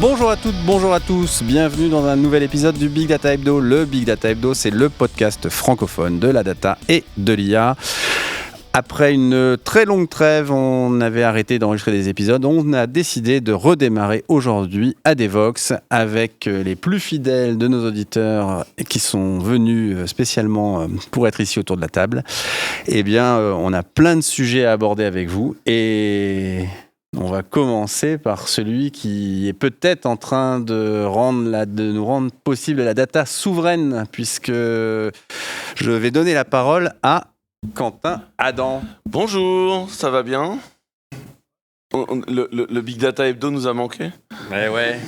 Bonjour à toutes, bonjour à tous, bienvenue dans un nouvel épisode du Big Data Hebdo. Le Big Data Hebdo, c'est le podcast francophone de la data et de l'IA. Après une très longue trêve, on avait arrêté d'enregistrer des épisodes. On a décidé de redémarrer aujourd'hui à Devox avec les plus fidèles de nos auditeurs qui sont venus spécialement pour être ici autour de la table. Eh bien, on a plein de sujets à aborder avec vous et on va commencer par celui qui est peut-être en train de nous rendre possible la data souveraine, puisque je vais donner la parole à Quentin Adam. Bonjour, ça va bien ? Le Big Data Hebdo nous a manqué ? Ouais.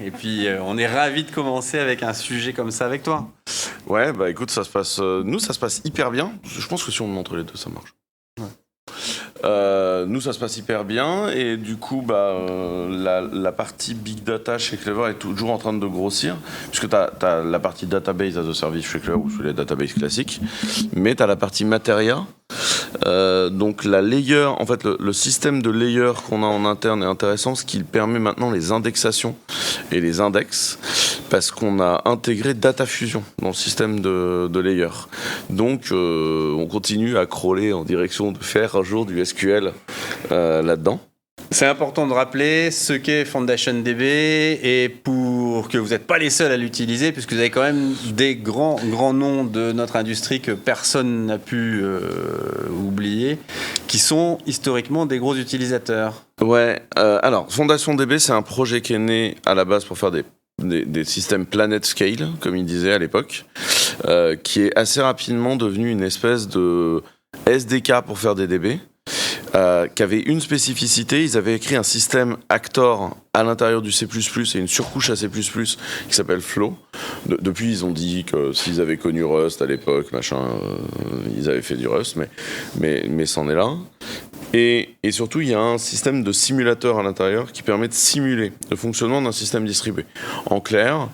Et puis, on est ravis de commencer avec un sujet comme ça avec toi. Ouais, bah écoute, ça se passe hyper bien. Je pense que si on montre les deux, ça marche. Nous, ça se passe hyper bien et du coup, la partie Big Data chez Clever est toujours en train de grossir, puisque tu as la partie Database as a Service chez Clever, ou sous les databases classiques, mais tu as la partie Materia. Donc la layer, en fait le système de layer qu'on a en interne est intéressant, ce qui permet maintenant les indexations et les index, parce qu'on a intégré Data Fusion dans le système de layer. Donc on continue à crawler en direction de faire un jour du SQL là-dedans. C'est important de rappeler ce qu'est FoundationDB et pour que vous n'êtes pas les seuls à l'utiliser, puisque vous avez quand même des grands noms de notre industrie que personne n'a pu oublier, qui sont historiquement des gros utilisateurs. Ouais, alors FoundationDB, c'est un projet qui est né à la base pour faire des systèmes planet scale, comme il disait à l'époque, qui est assez rapidement devenu une espèce de SDK pour faire des DB. Qui avait une spécificité, ils avaient écrit un système Actor à l'intérieur du C++ et une surcouche à C++ qui s'appelle Flow. Depuis, ils ont dit que s'ils avaient connu Rust à l'époque, ils avaient fait du Rust, mais c'en est là. Et surtout, il y a un système de simulateur à l'intérieur qui permet de simuler le fonctionnement d'un système distribué. En clair,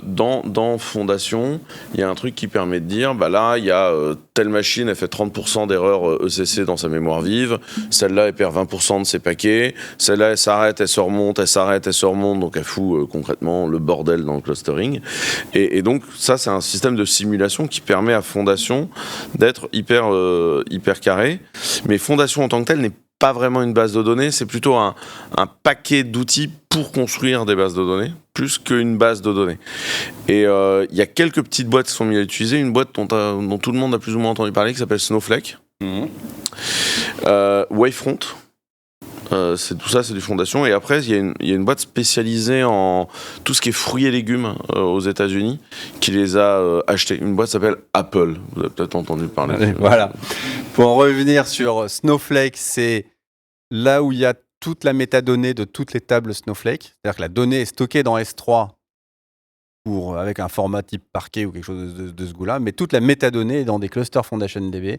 dans Fondation, il y a un truc qui permet de dire, là, il y a telle machine, elle fait 30% d'erreurs ECC dans sa mémoire vive, celle-là, elle perd 20% de ses paquets, celle-là, elle s'arrête, elle se remonte, donc elle fout concrètement le bordel dans le clustering. Et donc, ça, c'est un système de simulation qui permet à Fondation d'être hyper carré. Mais Fondation en tant que telle n'est pas vraiment une base de données, c'est plutôt un paquet d'outils pour construire des bases de données, plus qu'une base de données. Et il y a quelques petites boîtes qui sont mises à utiliser, une boîte dont tout le monde a plus ou moins entendu parler, qui s'appelle Snowflake, Wavefront, c'est du Fondation. Et après, il y a une boîte spécialisée en tout ce qui est fruits et légumes aux États-Unis qui les a achetés. Une boîte s'appelle Apple. Vous avez peut-être entendu parler. Allez, voilà. Pour en revenir sur Snowflake, c'est là où il y a toute la métadonnée de toutes les tables Snowflake. C'est-à-dire que la donnée est stockée dans S3 avec un format type parquet ou quelque chose de ce goût-là, mais toute la métadonnée est dans des clusters FoundationDB.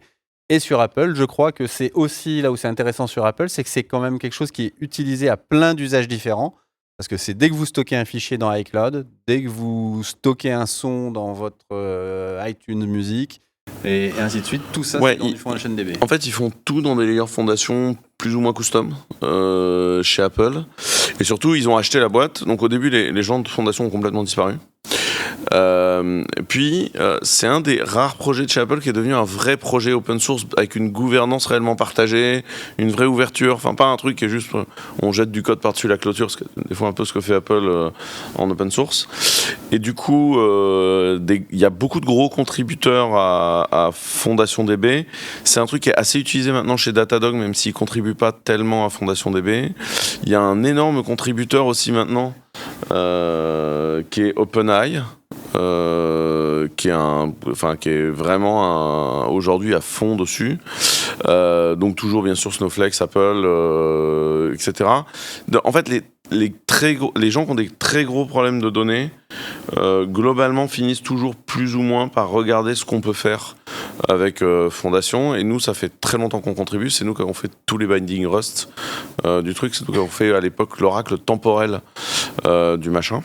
Et sur Apple, je crois que c'est aussi là où c'est intéressant sur Apple, c'est que c'est quand même quelque chose qui est utilisé à plein d'usages différents. Parce que c'est dès que vous stockez un fichier dans iCloud, dès que vous stockez un son dans votre iTunes Music, et ainsi de suite, tout ça c'est dans du FoundationDB. En fait, ils font tout dans des layers Fondation plus ou moins custom chez Apple. Et surtout, ils ont acheté la boîte. Donc au début, les gens de Fondation ont complètement disparu. Puis c'est un des rares projets de chez Apple qui est devenu un vrai projet open source avec une gouvernance réellement partagée, une vraie ouverture, enfin pas un truc qui est juste on jette du code par-dessus la clôture, ce que des fois un peu ce que fait Apple en open source. Et du coup il y a beaucoup de gros contributeurs à FondationDB. C'est un truc qui est assez utilisé maintenant chez Datadog, même s'il ne contribue pas tellement à FondationDB. Il y a un énorme contributeur aussi maintenant qui est OpenEye, qui est vraiment aujourd'hui à fond dessus. Donc toujours bien sûr Snowflake, Apple, etc. En fait, les gens qui ont des très gros problèmes de données, globalement finissent toujours plus ou moins par regarder ce qu'on peut faire avec Fondation. Et nous, ça fait très longtemps qu'on contribue. C'est nous qui avons fait tous les bindings Rust du truc. C'est nous qui avons fait à l'époque l'oracle temporel du machin.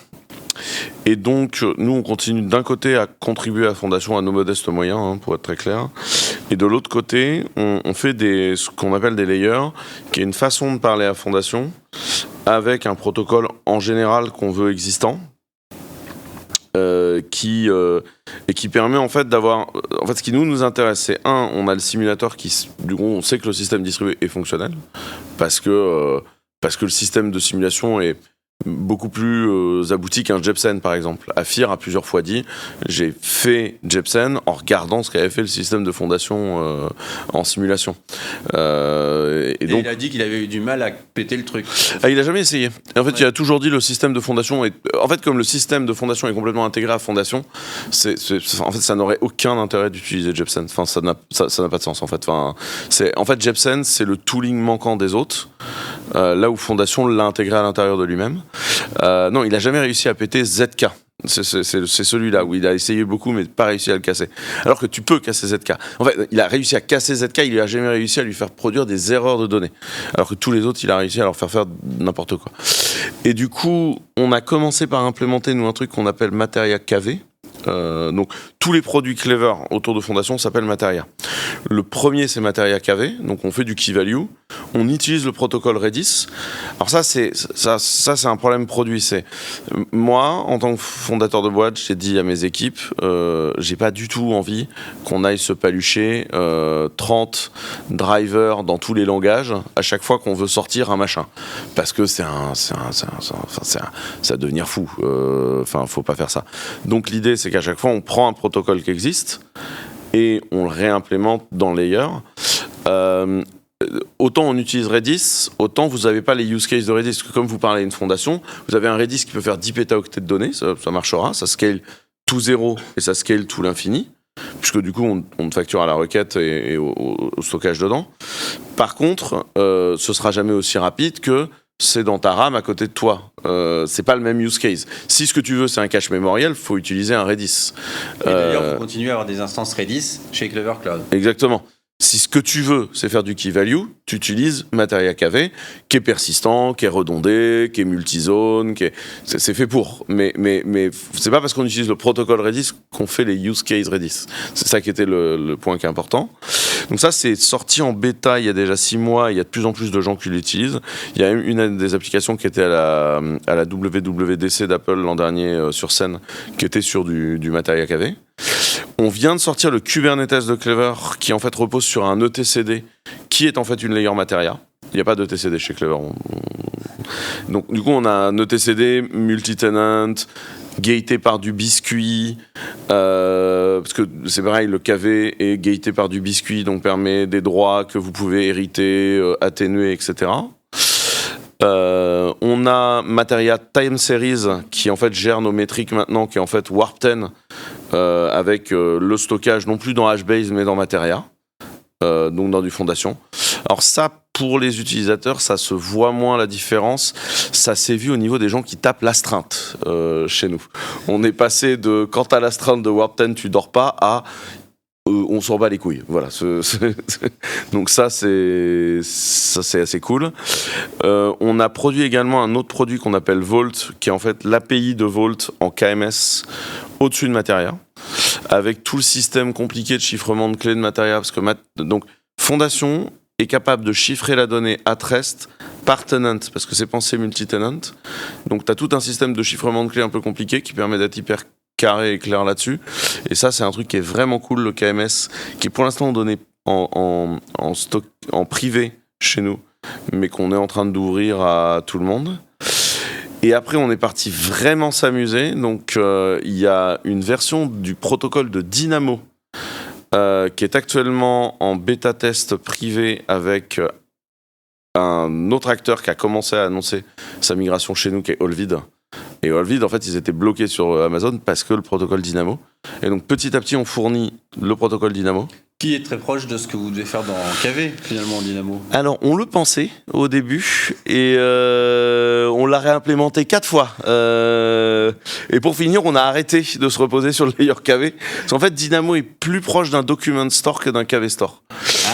Et donc, nous, on continue d'un côté à contribuer à Fondation à nos modestes moyens, pour être très clair. Et de l'autre côté, on fait ce qu'on appelle des layers, qui est une façon de parler à Fondation, avec un protocole en général qu'on veut existant. Qui permet en fait d'avoir... En fait, ce qui nous intéresse, c'est on a le simulateur du coup, on sait que le système distribué est fonctionnel, parce que le système de simulation est beaucoup plus abouti qu'un Jepsen, par exemple. Afir a plusieurs fois dit « J'ai fait Jepsen en regardant ce qu'avait fait le système de fondation en simulation. » Et donc, il a dit qu'il avait eu du mal à péter le truc. Il n'a jamais essayé. En fait, il a toujours dit le système de fondation est... En fait, comme le système de fondation est complètement intégré à fondation, en fait, ça n'aurait aucun intérêt d'utiliser Jepsen. Enfin, ça n'a pas de sens, en fait. En fait, Jepsen, c'est le tooling manquant des autres, là où Fondation l'a intégré à l'intérieur de lui-même. Non, il n'a jamais réussi à péter ZK. C'est celui-là où il a essayé beaucoup mais pas réussi à le casser. Alors que tu peux casser ZK. En fait, il a réussi à casser ZK, il n'a jamais réussi à lui faire produire des erreurs de données. Alors que tous les autres, il a réussi à leur faire n'importe quoi. Et du coup, on a commencé par implémenter, nous, un truc qu'on appelle Materia KV. Donc tous les produits Clever autour de Fondation s'appellent Materia. Le premier, c'est Materia KV, donc on fait du key value, on utilise le protocole Redis. Alors ça c'est un problème produit. C'est moi, en tant que fondateur de boîte, j'ai dit à mes équipes, j'ai pas du tout envie qu'on aille se palucher 30 drivers dans tous les langages à chaque fois qu'on veut sortir un machin, parce que ça va devenir fou. Enfin, faut pas faire ça. Donc l'idée, c'est qu'à chaque fois, on prend un protocole qui existe et on le réimplémente dans Layer. Autant on utilise Redis, autant vous n'avez pas les use cases de Redis. Parce que comme vous parlez d'une fondation, vous avez un Redis qui peut faire 10 pétaoctets de données, ça marchera, ça scale tout zéro et ça scale tout l'infini, puisque du coup on te facture à la requête et au stockage dedans. Par contre, ce sera jamais aussi rapide que c'est dans ta RAM à côté de toi. C'est pas le même use case. Si ce que tu veux, c'est un cache mémoriel, il faut utiliser un Redis. Et d'ailleurs, vous continuez à avoir des instances Redis chez Clever Cloud. Exactement. Si ce que tu veux, c'est faire du key value, tu utilises Materia KV, qui est persistant, qui est redondé, qui est multizone, c'est fait pour. Mais c'est pas parce qu'on utilise le protocole Redis qu'on fait les use case Redis. C'est ça qui était le point qui est important. Donc ça, c'est sorti en bêta il y a déjà 6 mois. Il y a de plus en plus de gens qui l'utilisent. Il y a une des applications qui était à la WWDC d'Apple l'an dernier sur scène, qui était sur du Materia KV. On vient de sortir le Kubernetes de Clever, qui en fait repose sur un etcd, qui est en fait une layer Materia. Il n'y a pas d'etcd chez Clever. Donc du coup, on a un etcd multi-tenant, gaté par du biscuit, parce que c'est pareil, le KV est gaté par du biscuit, donc permet des droits que vous pouvez hériter, atténuer, etc. On a Materia Time Series qui en fait gère nos métriques maintenant, qui est en fait Warp 10 avec le stockage non plus dans HBase mais dans Materia, donc dans du Fondation. Alors ça, pour les utilisateurs, ça se voit moins la différence. Ça s'est vu au niveau des gens qui tapent l'astreinte chez nous. On est passé de quand t'as l'astreinte de Warp 10 tu dors pas à on s'en bat les couilles. Voilà. Donc ça c'est assez cool. On a produit également un autre produit qu'on appelle Vault, qui est en fait l'API de Vault en KMS au-dessus de Materia, avec tout le système compliqué de chiffrement de clés de Materia, parce que donc Fondation est capable de chiffrer la donnée at rest par tenant, parce que c'est pensé multi-tenant. Donc tu as tout un système de chiffrement de clés un peu compliqué qui permet d'être hyper carré et clair là-dessus. Et ça, c'est un truc qui est vraiment cool, le KMS, qui est pour l'instant donné en stock, en privé chez nous, mais qu'on est en train d'ouvrir à tout le monde. Et après, on est parti vraiment s'amuser. Donc, il y a une version du protocole de Dynamo qui est actuellement en bêta-test privé avec un autre acteur qui a commencé à annoncer sa migration chez nous, qui est Olvid. Et Olvid, en fait, ils étaient bloqués sur Amazon parce que le protocole Dynamo. Et donc, petit à petit, on fournit le protocole Dynamo. Qui est très proche de ce que vous devez faire dans KV, finalement, en Dynamo. Alors, on le pensait au début, et on l'a réimplémenté 4 fois. Et pour finir, on a arrêté de se reposer sur le layer KV. Parce qu'en fait, Dynamo est plus proche d'un document store que d'un KV store.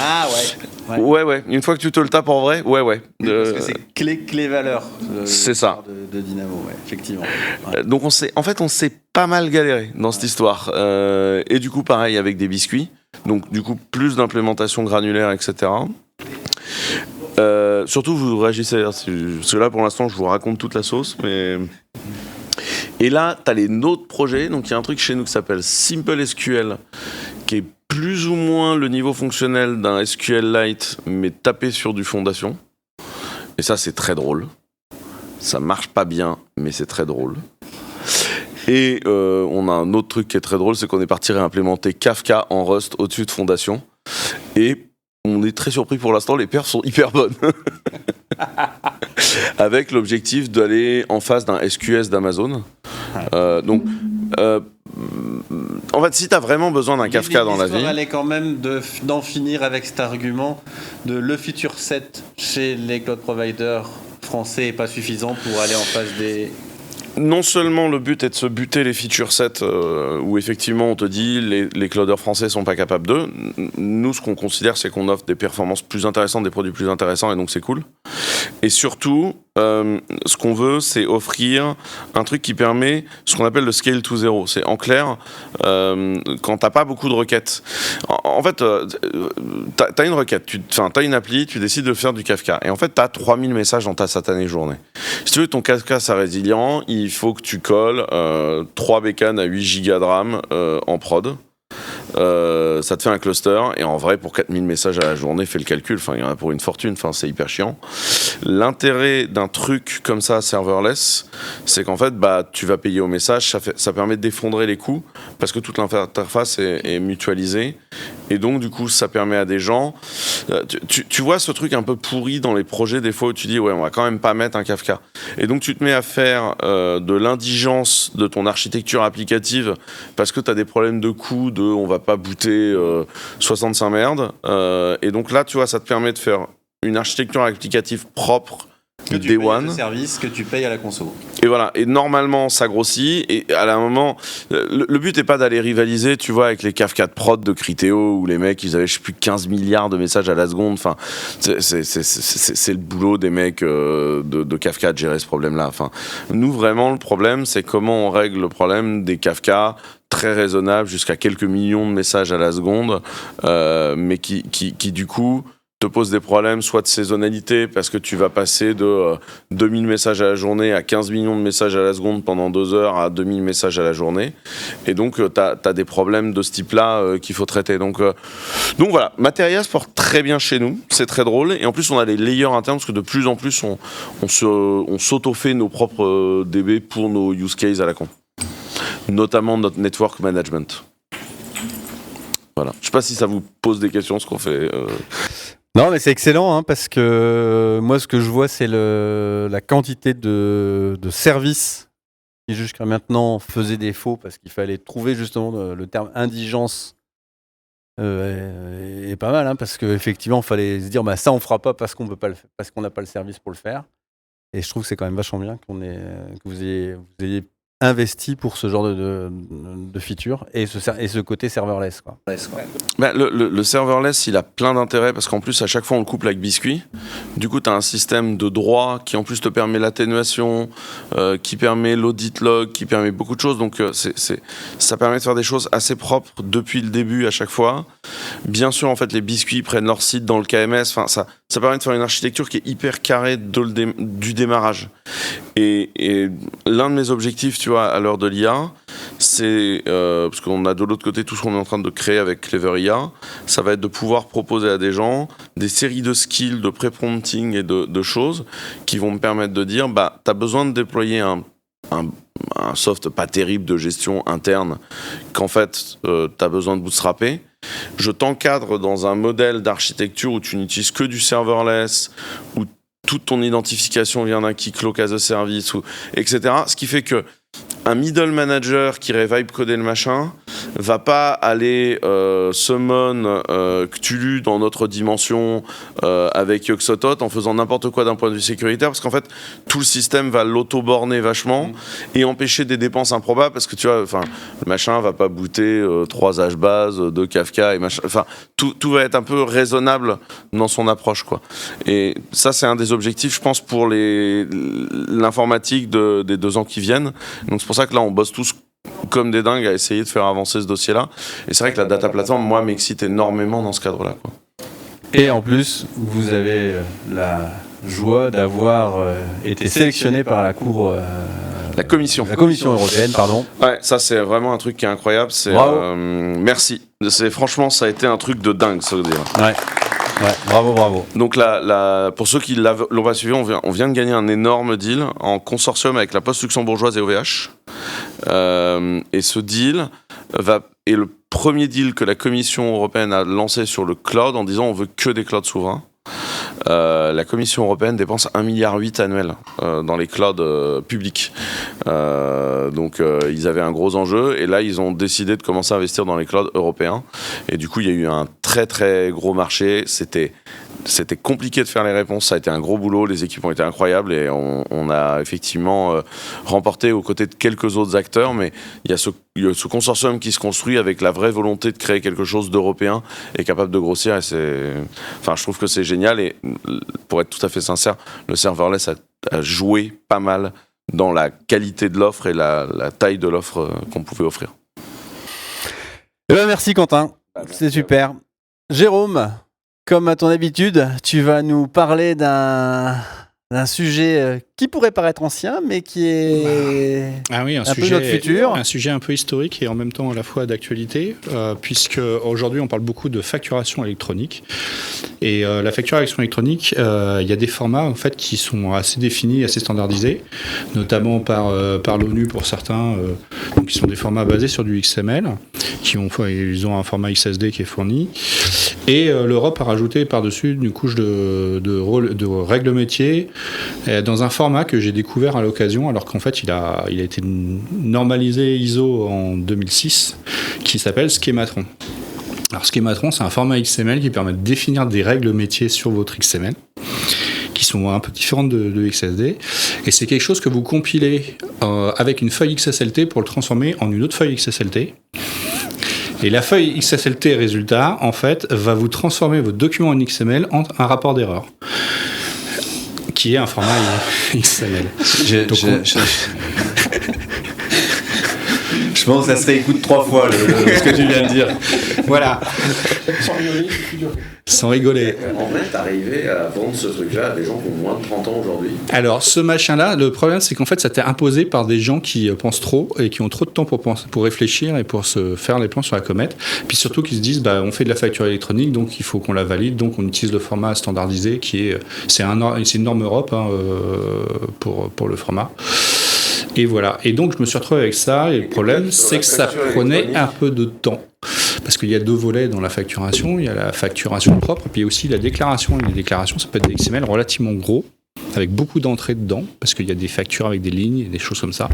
Ah ouais. Ouais. Une fois que tu te le tapes en vrai, ouais. Parce que c'est clé valeur. C'est ça. De Dynamo, ouais, effectivement. Ouais. Donc on s'est pas mal galéré dans cette histoire. Et du coup, pareil avec des biscuits. Donc du coup, plus d'implémentation granulaire, etc. Surtout, vous réagissez, parce que là, pour l'instant, je vous raconte toute la sauce, mais... Et là, tu as les autres projets. Donc, il y a un truc chez nous qui s'appelle Simple SQL, qui est plus ou moins le niveau fonctionnel d'un SQLite, mais tapé sur du fondation. Et ça, c'est très drôle. Ça marche pas bien, mais c'est très drôle. Et on a un autre truc qui est très drôle, c'est qu'on est parti réimplémenter Kafka en Rust au-dessus de fondation. Et on est très surpris pour l'instant, les perfs sont hyper bonnes. Avec l'objectif d'aller en face d'un SQS d'Amazon. En fait, si tu as vraiment besoin d'un Kafka dans la vie... L'histoire, elle est quand même d'en finir avec cet argument de le feature set chez les cloud providers français n'est pas suffisant pour aller en face des... Non seulement le but est de se buter les feature sets où effectivement on te dit les clouders français sont pas capables d'eux. Nous, ce qu'on considère, c'est qu'on offre des performances plus intéressantes, des produits plus intéressants, et donc c'est cool. Et surtout, ce qu'on veut, c'est offrir un truc qui permet ce qu'on appelle le scale to zero. C'est en clair, quand t'as pas beaucoup de requêtes. En fait, t'as une requête, t'as une appli, tu décides de faire du Kafka. Et en fait, t'as 3000 messages dans ta satanée journée. Si tu veux que ton Kafka soit résilient, il faut que tu colles 3 bécanes à 8 gigas de RAM en prod. Ça te fait un cluster, et en vrai, pour 4000 messages à la journée, fais le calcul, il y en a pour une fortune, c'est hyper chiant. L'intérêt d'un truc comme ça, serverless, c'est qu'en fait, tu vas payer au message, ça permet d'effondrer les coûts, parce que toute l'interface est mutualisée, et donc du coup, ça permet à des gens... Tu vois ce truc un peu pourri dans les projets, des fois, où tu dis, ouais, on va quand même pas mettre un Kafka. Et donc, tu te mets à faire de l'indigence de ton architecture applicative, parce que tu as des problèmes de coûts, on va pas booter 65 merdes. Et donc là, tu vois, ça te permet de faire une architecture applicative propre, que tu day payes one. Le service que tu payes à la conso. Et voilà. Et normalement, ça grossit. Et à un moment, le but n'est pas d'aller rivaliser, tu vois, avec les Kafka de prod de Criteo, où les mecs, ils avaient, je sais plus, 15 milliards de messages à la seconde. Enfin, c'est le boulot des mecs de Kafka de gérer ce problème-là. Enfin, nous, vraiment, le problème, c'est comment on règle le problème des Kafka très raisonnable, jusqu'à quelques millions de messages à la seconde, mais qui du coup te pose des problèmes, soit de saisonnalité, parce que tu vas passer de 2000 messages à la journée à 15 millions de messages à la seconde pendant 2 heures à 2000 messages à la journée, et donc t'as des problèmes de ce type-là qu'il faut traiter. Donc voilà, Materia se porte très bien chez nous, c'est très drôle, et en plus on a les layers internes, parce que de plus en plus on s'auto-fait nos propres DB pour nos use cases à la con. Notamment notre network management. Voilà. Je sais pas si ça vous pose des questions, ce qu'on fait. Non, mais c'est excellent, parce que moi, ce que je vois, c'est la quantité de services qui jusqu'à maintenant faisaient défaut, parce qu'il fallait trouver justement le terme indigence est pas mal, parce qu'effectivement, il fallait se dire, ça on fera pas parce qu'on peut pas parce qu'on n'a pas le service pour le faire. Et je trouve que c'est quand même vachement bien que vous ayez investi pour ce genre de feature et ce côté serverless, quoi. Le serverless, il a plein d'intérêts, parce qu'en plus à chaque fois on le couple avec Biscuit. Du coup tu as un système de droit qui en plus te permet l'atténuation, qui permet l'audit log, qui permet beaucoup de choses. Donc ça permet de faire des choses assez propres depuis le début à chaque fois. Bien sûr, en fait, les Biscuits prennent leur site dans le KMS. Ça permet de faire une architecture qui est hyper carrée du démarrage. Et l'un de mes objectifs, tu vois, à l'heure de l'IA, c'est, parce qu'on a de l'autre côté tout ce qu'on est en train de créer avec Clever IA, ça va être de pouvoir proposer à des gens des séries de skills, de pré-prompting et de choses qui vont me permettre de dire, t'as besoin de déployer un soft pas terrible de gestion interne, qu'en fait, t'as besoin de bootstrapper. Je t'encadre dans un modèle d'architecture où tu n'utilises que du serverless, où toute ton identification vient d'un Keycloak as a service, etc. Ce qui fait que un middle manager qui irait vibe coder le machin va pas aller summon Cthulhu dans notre dimension avec Yoxotot en faisant n'importe quoi d'un point de vue sécuritaire, parce qu'en fait tout le système va l'auto-borner vachement et empêcher des dépenses improbables, parce que tu vois, le machin va pas booter 3 HBase, 2 Kafka et machin, tout va être un peu raisonnable dans son approche, quoi. Et ça, c'est un des objectifs, je pense, pour l'informatique des 2 ans qui viennent. Donc c'est pour ça que là on bosse tous comme des dingues à essayer de faire avancer ce dossier-là. Et c'est vrai que la data platform, moi, m'excite énormément dans ce cadre-là, quoi. Et en plus, vous avez la joie d'avoir été sélectionné par la Cour... La Commission européenne, pardon. Ouais, ça c'est vraiment un truc qui est incroyable. Merci. Franchement, ça a été un truc de dingue, ça veut dire. Ouais, bravo. Donc pour ceux qui l'ont pas suivi, on vient de gagner un énorme deal en consortium avec la Poste luxembourgeoise et OVH. Et ce deal est le premier deal que la Commission européenne a lancé sur le cloud en disant on veut que des clouds souverains. La Commission européenne dépense 1,8 milliard annuel dans les clouds publics. Donc ils avaient un gros enjeu et là ils ont décidé de commencer à investir dans les clouds européens. Et du coup il y a eu un très très gros marché. C'était compliqué de faire les réponses, ça a été un gros boulot, les équipes ont été incroyables et on a effectivement remporté aux côtés de quelques autres acteurs, mais il y a ce consortium qui se construit avec la vraie volonté de créer quelque chose d'européen et capable de grossir. Et je trouve que c'est génial et pour être tout à fait sincère, le serverless a joué pas mal dans la qualité de l'offre et la taille de l'offre qu'on pouvait offrir. Merci Quentin, c'est super. Jérôme, comme à ton habitude, tu vas nous parler d'un sujet qui pourrait paraître ancien, mais qui est un peu notre futur. Un sujet un peu historique et en même temps à la fois d'actualité, puisque aujourd'hui on parle beaucoup de facturation électronique. Et la facturation électronique, il y a des formats en fait qui sont assez définis, assez standardisés, notamment par l'ONU pour certains, donc qui sont des formats basés sur du XML, ils ont un format XSD qui est fourni. Et l'Europe a rajouté par-dessus une couche de règles métiers dans un format que j'ai découvert à l'occasion, alors qu'en fait il a été normalisé ISO en 2006, qui s'appelle Schematron. Alors Schematron, c'est un format XML qui permet de définir des règles métiers sur votre XML, qui sont un peu différentes de XSD, et c'est quelque chose que vous compilez avec une feuille XSLT pour le transformer en une autre feuille XSLT. Et la feuille XSLT résultat, en fait, va vous transformer votre document en XML en un rapport d'erreur, qui est un format XML. Je pense que ça se réécoute 3 fois ce que tu viens de dire. Voilà. Sans rigoler. En vrai, t'arrivais à vendre ce truc-là à des gens qui ont moins de 30 ans aujourd'hui. Alors, ce machin-là, le problème, c'est qu'en fait, ça t'est imposé par des gens qui pensent trop et qui ont trop de temps pour réfléchir et pour se faire les plans sur la comète. Puis surtout, qui se disent, on fait de la facture électronique, donc il faut qu'on la valide, donc on utilise le format standardisé qui est, c'est une norme Europe pour le format. Et voilà. Et donc, je me suis retrouvé avec ça. Et le problème, c'est que ça prenait un peu de temps. Parce qu'il y a 2 volets dans la facturation. Il y a la facturation propre, et puis il y a aussi la déclaration. Et les déclarations, ça peut être des XML relativement gros, avec beaucoup d'entrées dedans, parce qu'il y a des factures avec des lignes et des choses comme ça.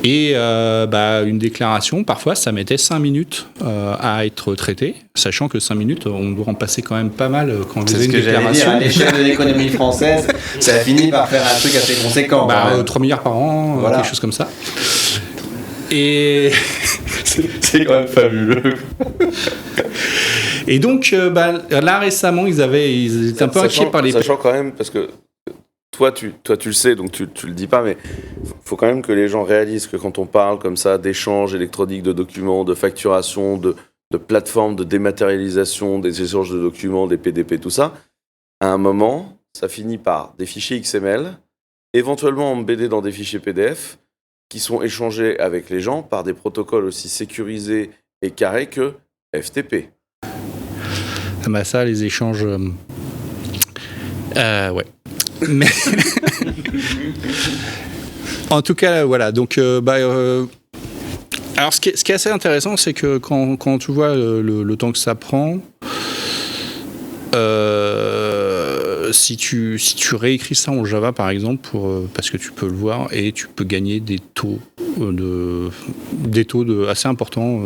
Et une déclaration, parfois, ça mettait 5 minutes à être traitée, sachant que 5 minutes, on doit en passer quand même pas mal quand vous avez une déclaration. À l'échelle de l'économie française, ça finit par faire un truc assez conséquent. 3 milliards par an, voilà. Quelque chose comme ça. Et c'est quand même fabuleux. Et donc, là récemment, ils étaient un peu inquiets par les... Sachant quand même, parce que toi tu le sais, donc tu le dis pas, mais faut quand même que les gens réalisent que quand on parle comme ça d'échanges électroniques de documents, de facturation, de plateformes de dématérialisation, des échanges de documents, des PDP, tout ça, à un moment, ça finit par des fichiers XML, éventuellement embeddés dans des fichiers PDF, qui sont échangés avec les gens par des protocoles aussi sécurisés et carrés que FTP. Ça, les échanges... ouais. Mais... en tout cas, voilà. Donc, alors, ce qui est assez intéressant, c'est que quand tu vois le temps que ça prend... si tu réécris ça en Java par exemple, parce que tu peux le voir et tu peux gagner des taux assez importants,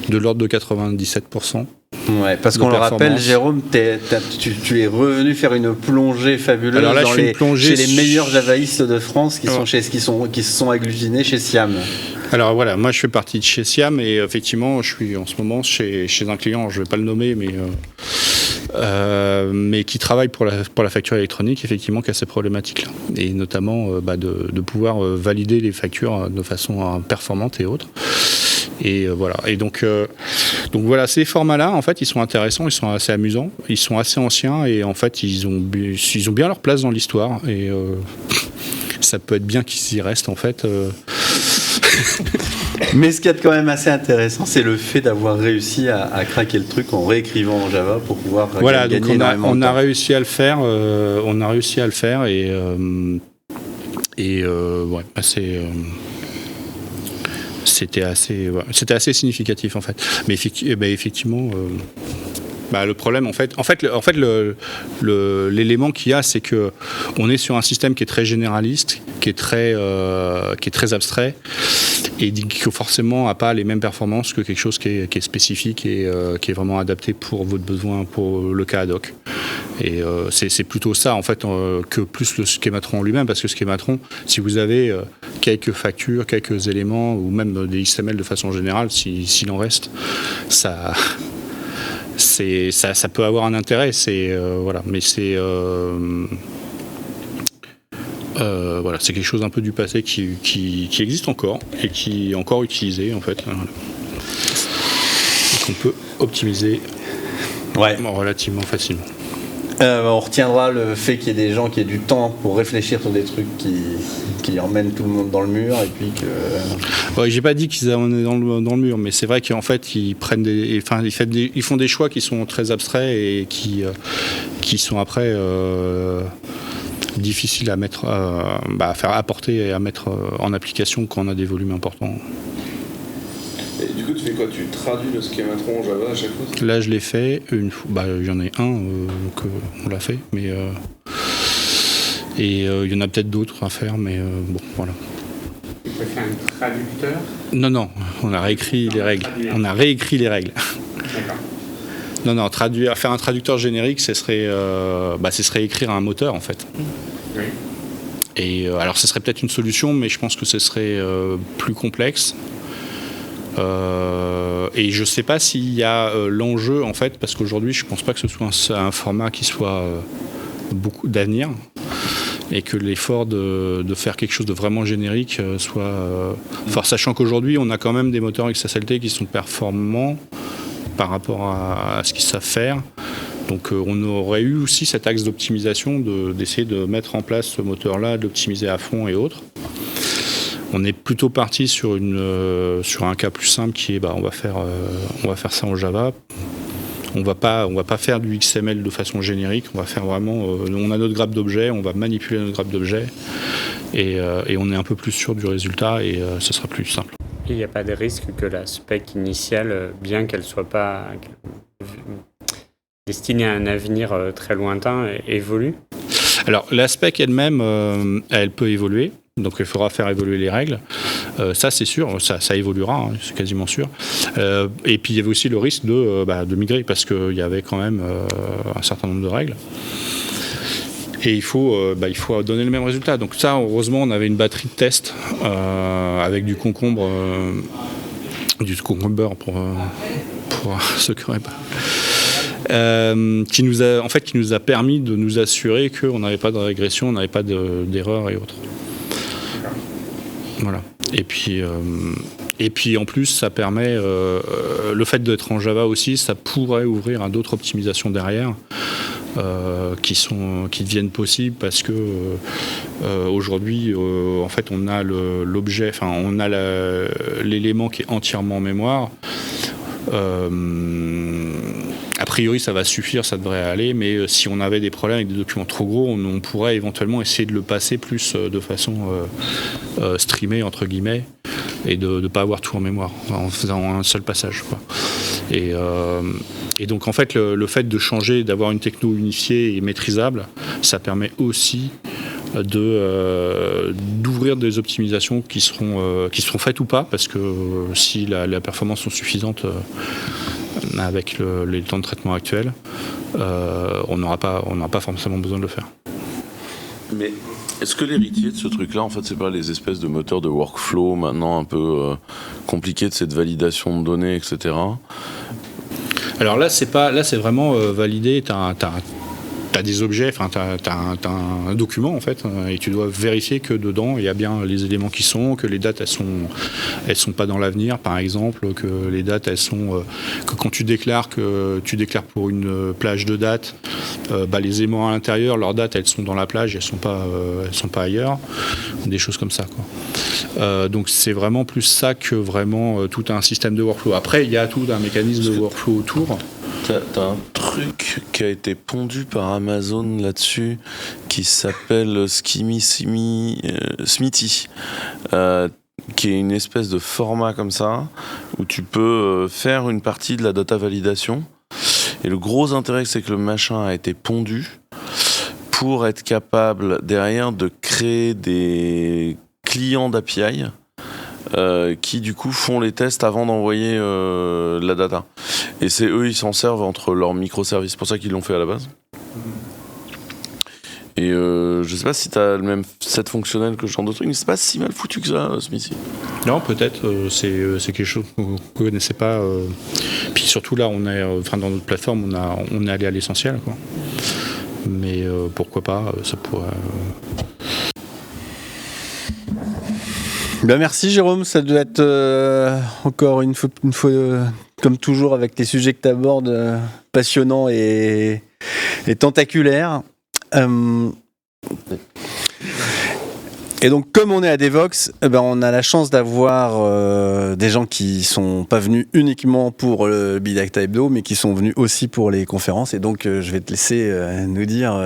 de l'ordre de 97%. Ouais, parce qu'on le rappelle, Jérôme, tu es revenu faire une plongée fabuleuse. Alors là, chez les meilleurs javaïstes de France qui se sont agglutinés chez Siam. Alors voilà, moi je fais partie de chez Siam et effectivement je suis en ce moment chez un client, je ne vais pas le nommer, mais qui travaille pour la facture électronique, effectivement, qui a ces problématiques-là. Et notamment de pouvoir valider les factures de façon performante et autres. Et voilà. Et donc voilà, ces formats-là, en fait, ils sont intéressants, ils sont assez amusants, ils sont assez anciens et en fait, ils ont bien leur place dans l'histoire. Et ça peut être bien qu'ils y restent, en fait. Mais ce qu'il y a de quand même assez intéressant, c'est le fait d'avoir réussi à craquer le truc en réécrivant en Java pour pouvoir gagner énormément de temps. On a réussi à le faire c'était assez significatif en fait. Mais effectivement. Le problème, l'élément qu'il y a, c'est que on est sur un système qui est très généraliste, qui est très abstrait, et qui forcément n'a pas les mêmes performances que quelque chose qui est spécifique et qui est vraiment adapté pour votre besoin, pour le cas ad hoc. Et c'est plutôt ça en fait que plus le schématron en lui-même, parce que Schématron, si vous avez quelques factures, quelques éléments, ou même des XML de façon générale, s'il en reste, ça peut avoir un intérêt, mais c'est c'est quelque chose un peu du passé qui existe encore et qui est encore utilisé en fait, et qu'on peut optimiser relativement facilement. On retiendra le fait qu'il y ait des gens qui aient du temps pour réfléchir sur des trucs qui emmènent tout le monde dans le mur, et puis que... J'ai pas dit qu'ils emmènent dans le mur, mais c'est vrai qu'en fait ils font des choix qui sont très abstraits et qui sont après difficiles à mettre, à faire apporter et à mettre en application quand on a des volumes importants. Et du coup, tu fais quoi? Tu traduis le schématron en Java à chaque fois? Là, je l'ai fait une fois. Il y en a un que on l'a fait, mais et il y en a peut-être d'autres à faire, mais voilà. Tu peux faire un traducteur? Non, on a réécrit les règles. D'accord. Non, faire un traducteur générique, ce serait écrire un moteur en fait. Oui. Et alors, ce serait peut-être une solution, mais je pense que ce serait plus complexe. Et je sais pas s'il y a l'enjeu en fait, parce qu'aujourd'hui je pense pas que ce soit un format qui soit beaucoup d'avenir, et que l'effort de faire quelque chose de vraiment générique soit sachant qu'aujourd'hui on a quand même des moteurs XSLT qui sont performants par rapport à ce qu'ils savent faire. Donc on aurait eu aussi cet axe d'optimisation d'essayer de mettre en place ce moteur là, de l'optimiser à fond et autres. On est plutôt parti sur un cas plus simple qui est on va faire ça en Java. On va pas faire du XML de façon générique. On va faire vraiment. On a notre grappe d'objets. On va manipuler notre grappe d'objets et on est un peu plus sûr du résultat et ce sera plus simple. Il n'y a pas de risque que la spec initiale, bien qu'elle soit pas destinée à un avenir très lointain, évolue? Alors la spec elle-même, elle peut évoluer. Donc il faudra faire évoluer les règles. Ça c'est sûr, ça évoluera, c'est quasiment sûr. Et puis il y avait aussi le risque de migrer, parce qu'il y avait quand même un certain nombre de règles. Et il faut donner le même résultat. Donc ça, heureusement, on avait une batterie de tests avec du concombre pour ceux qui n'auraient pas. Qui nous a permis de nous assurer qu'on n'avait pas de régression, on n'avait pas d'erreur et autres. Voilà. Et puis en plus, ça permet le fait d'être en Java aussi, ça pourrait ouvrir à d'autres optimisations derrière qui deviennent possibles, parce que aujourd'hui, en fait, on a l'objet, on a l'élément qui est entièrement en mémoire. A priori, ça va suffire, ça devrait aller, mais si on avait des problèmes avec des documents trop gros, on pourrait éventuellement essayer de le passer plus de façon streamée, entre guillemets, et de ne pas avoir tout en mémoire, en faisant un seul passage, quoi. Et donc, en fait, le fait de changer, d'avoir une techno unifiée et maîtrisable, ça permet aussi d'ouvrir des optimisations qui seront faites ou pas, parce que si la performance sont suffisantes avec les temps de traitement actuels, on n'aura pas forcément besoin de le faire. Mais est-ce que l'héritier de ce truc-là, en fait, c'est pas les espèces de moteurs de workflow maintenant un peu compliqués de cette validation de données, etc. Alors là, c'est vraiment validé. as des objets, enfin, t'as un document en fait, et tu dois vérifier que dedans il y a bien les éléments qui sont, que les dates elles sont pas dans l'avenir, par exemple, que les dates elles sont, que quand tu déclares pour une plage de date, les aimants à l'intérieur, leurs dates elles sont dans la plage, elles sont pas ailleurs, des choses comme ça, quoi. Donc c'est vraiment plus ça que vraiment tout un système de workflow. Après il y a tout un mécanisme de workflow autour. T'as un truc qui a été pondu par Amazon là-dessus qui s'appelle Smithy, qui est une espèce de format comme ça où tu peux faire une partie de la data validation. Et le gros intérêt, c'est que le machin a été pondu pour être capable derrière de créer des clients d'API qui du coup font les tests avant d'envoyer la data. Et c'est eux, ils s'en servent entre leurs microservices. C'est pour ça qu'ils l'ont fait à la base. Et je sais pas si t'as le même set fonctionnel que ce genre de truc, mais c'est pas si mal foutu que ça, Smithy. Non, peut-être, c'est quelque chose qu'on ne connaissait pas. Puis surtout là, dans notre plateforme, on est allé à l'essentiel, quoi. Mais pourquoi pas, ça pourrait... Merci Jérôme, ça doit être encore une fois comme toujours avec les sujets que tu abordes, passionnants et tentaculaires. Et donc, comme on est à Devox, on a la chance d'avoir des gens qui sont pas venus uniquement pour le Big Data Hebdo, mais qui sont venus aussi pour les conférences. Et donc, je vais te laisser nous dire...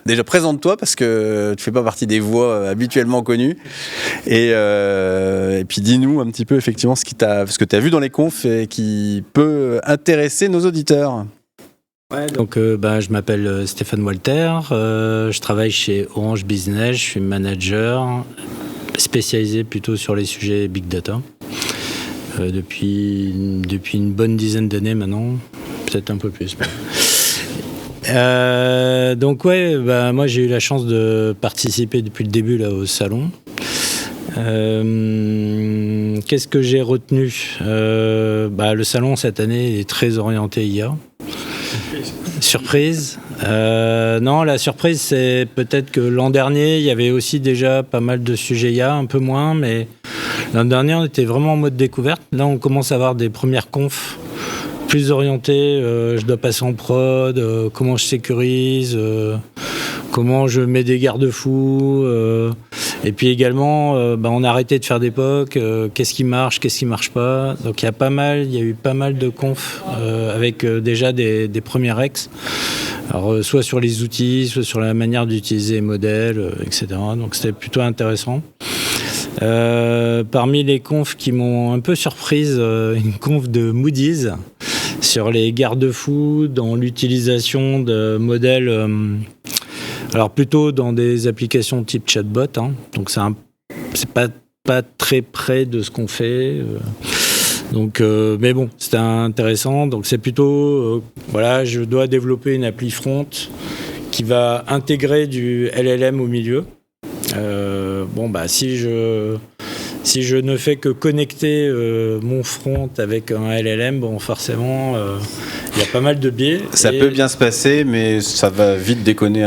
déjà, présente-toi, parce que tu fais pas partie des voix habituellement connues. Et puis, dis-nous un petit peu, effectivement, ce que tu as vu dans les confs et qui peut intéresser nos auditeurs. Ouais, donc je m'appelle Stéphane Walter, je travaille chez Orange Business, je suis manager spécialisé plutôt sur les sujets Big Data depuis une bonne dizaine d'années maintenant, peut-être un peu plus. Moi j'ai eu la chance de participer depuis le début là au salon. Qu'est-ce que j'ai retenu ? Le salon cette année est très orienté IA. Surprise. Non, la surprise, c'est peut-être que l'an dernier, il y avait aussi déjà pas mal de sujets IA, un peu moins, mais l'an dernier, on était vraiment en mode découverte. Là, on commence à avoir des premières confs plus orientées. Je dois passer en prod, comment je sécurise, comment je mets des garde-fous. Et puis également, on a arrêté de faire des POC, qu'est-ce qui marche pas. Donc il y a eu pas mal de confs avec déjà des premiers ex. Alors soit sur les outils, soit sur la manière d'utiliser les modèles, etc. Donc c'était plutôt intéressant. Parmi les confs qui m'ont un peu surprise, une conf de Moody's sur les garde-fous dans l'utilisation de modèles... Alors plutôt dans des applications type chatbot, hein. Donc c'est pas très près de ce qu'on fait. Donc, mais bon, c'était intéressant. Donc c'est plutôt, je dois développer une appli front qui va intégrer du LLM au milieu. Si je ne fais que connecter mon front avec un LLM, forcément, il y a pas mal de biais. Ça peut bien se passer, mais ça va vite déconner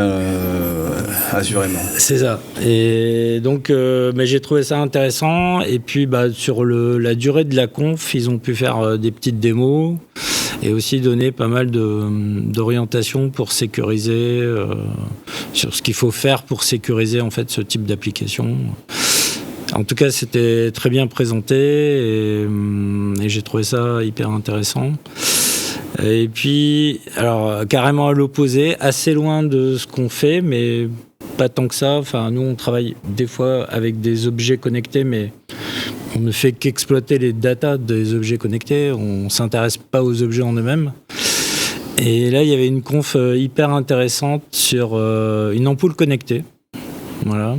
assurément. C'est ça. Et donc, mais j'ai trouvé ça intéressant. Et puis, sur la durée de la conf, ils ont pu faire des petites démos et aussi donner pas mal d'orientations pour sécuriser, sur ce qu'il faut faire pour sécuriser en fait ce type d'application. En tout cas, c'était très bien présenté et j'ai trouvé ça hyper intéressant. Et puis, alors, carrément à l'opposé, assez loin de ce qu'on fait, mais pas tant que ça. Enfin, nous, on travaille des fois avec des objets connectés, mais on ne fait qu'exploiter les datas des objets connectés. On ne s'intéresse pas aux objets en eux-mêmes. Et là, il y avait une conf hyper intéressante sur une ampoule connectée. Voilà.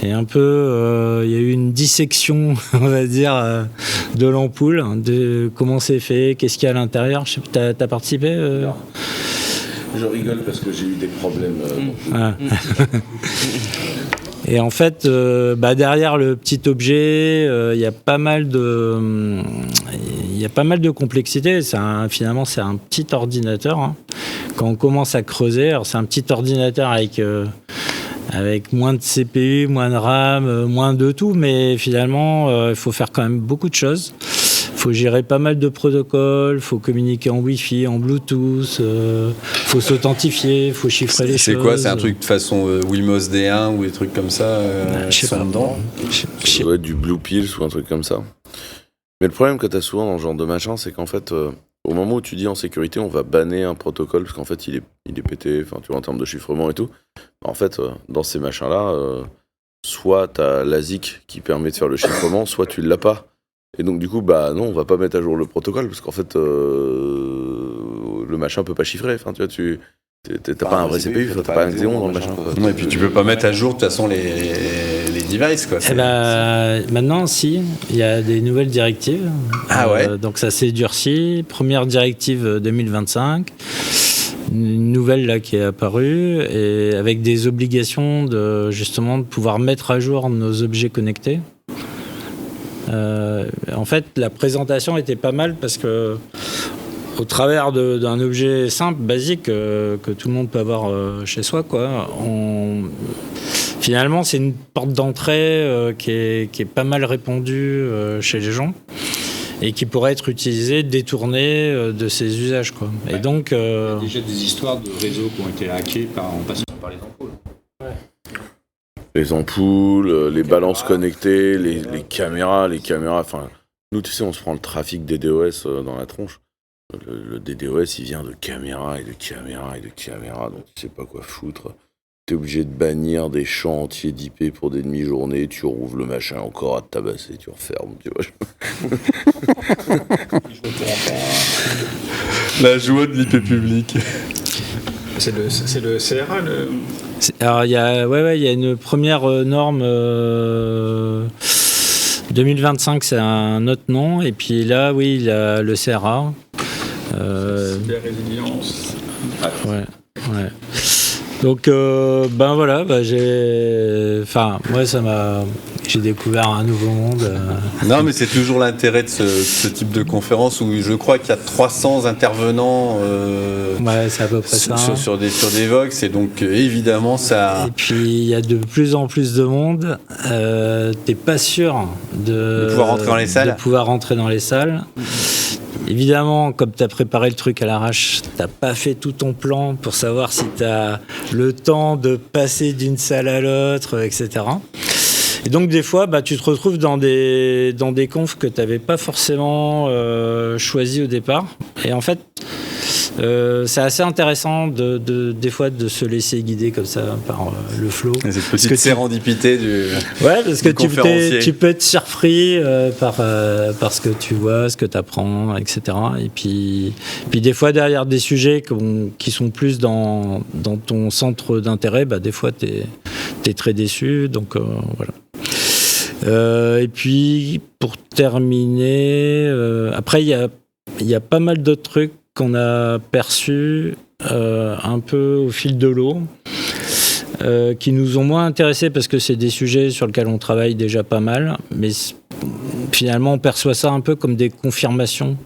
Et un peu, il y a eu une dissection, on va dire, de l'ampoule, de comment c'est fait, qu'est-ce qu'il y a à l'intérieur. Je sais pas, t'as participé Je rigole parce que j'ai eu des problèmes. Et en fait, derrière le petit objet, il y a pas mal de complexité. Finalement, c'est un petit ordinateur quand on commence à creuser, alors c'est un petit ordinateur avec moins de CPU, moins de RAM, moins de tout, mais finalement, il faut faire quand même beaucoup de choses. Il faut gérer pas mal de protocoles, il faut communiquer en Wi-Fi, en Bluetooth, il faut s'authentifier, il faut chiffrer les choses. C'est quoi? C'est un truc de façon Wimos D1 ou des trucs comme ça je sais pas. dedans. Ça doit être du Blue Pills ou un truc comme ça. Mais le problème que tu as souvent dans ce genre de machin, c'est qu'en fait, au moment où tu dis en sécurité, on va banner un protocole, parce qu'en fait, il est pété, enfin, tu vois, en termes de chiffrement et tout. En fait, dans ces machins-là, soit tu as l'ASIC qui permet de faire le chiffrement, soit tu l'as pas. Et donc, du coup, non, on va pas mettre à jour le protocole, parce qu'en fait, le machin peut pas chiffrer. Enfin, tu vois, t'as pas un vrai CPU, t'as pas un Xeon dans le machin. Et puis tu peux pas mettre à jour de toute façon les devices, quoi. Maintenant, si, il y a des nouvelles directives. Ah ouais. Donc ça s'est durci. Première directive 2025. Une nouvelle là qui est apparue et avec des obligations justement de pouvoir mettre à jour nos objets connectés. En fait, la présentation était pas mal parce que au travers d'un objet simple, basique, que tout le monde peut avoir chez soi, quoi, finalement, c'est une porte d'entrée qui est pas mal répandue chez les gens et qui pourrait être utilisée, détournée de ses usages, quoi. Et donc, il y a déjà des histoires de réseaux qui ont été hackés en passant par les ampoules. Ouais. Les ampoules, les balances connectées, les caméras, enfin, nous, tu sais, on se prend le trafic des DOS dans la tronche. Le DDoS, il vient de caméras et de caméras et de caméras, donc tu sais pas quoi foutre. T'es obligé de bannir des champs entiers d'IP pour des demi-journées, tu rouvres le machin encore à te tabasser, tu refermes, tu vois. La joie de l'IP public. C'est le CRA, Alors, il y a une première norme 2025, c'est un autre nom, et puis là, oui, il y a le CRA. Cyber résilience. Ouais. Donc, voilà, j'ai découvert un nouveau monde. Non, mais c'est toujours l'intérêt de ce type de conférence où je crois qu'il y a 300 intervenants ouais, c'est à peu près ça. Sur des Vox, et donc évidemment ça. Et puis il y a de plus en plus de monde. T'es pas sûr de pouvoir rentrer dans les salles. Évidemment, comme tu as préparé le truc à l'arrache, t'as pas fait tout ton plan pour savoir si tu as le temps de passer d'une salle à l'autre, etc. Et donc des fois, tu te retrouves dans des confs que tu n'avais pas forcément choisi au départ. Et en fait, c'est assez intéressant des fois de se laisser guider comme ça par le flow. Cette petite sérendipité du ouais, parce que conférencier. tu peux être surpris par ce que tu vois, ce que tu apprends, etc. Et puis des fois derrière des sujets qui sont plus dans ton centre d'intérêt, des fois t'es très déçu. Donc voilà. Et puis pour terminer, après il y a pas mal d'autres trucs qu'on a perçus un peu au fil de l'eau, qui nous ont moins intéressés parce que c'est des sujets sur lesquels on travaille déjà pas mal, mais finalement on perçoit ça un peu comme des confirmations.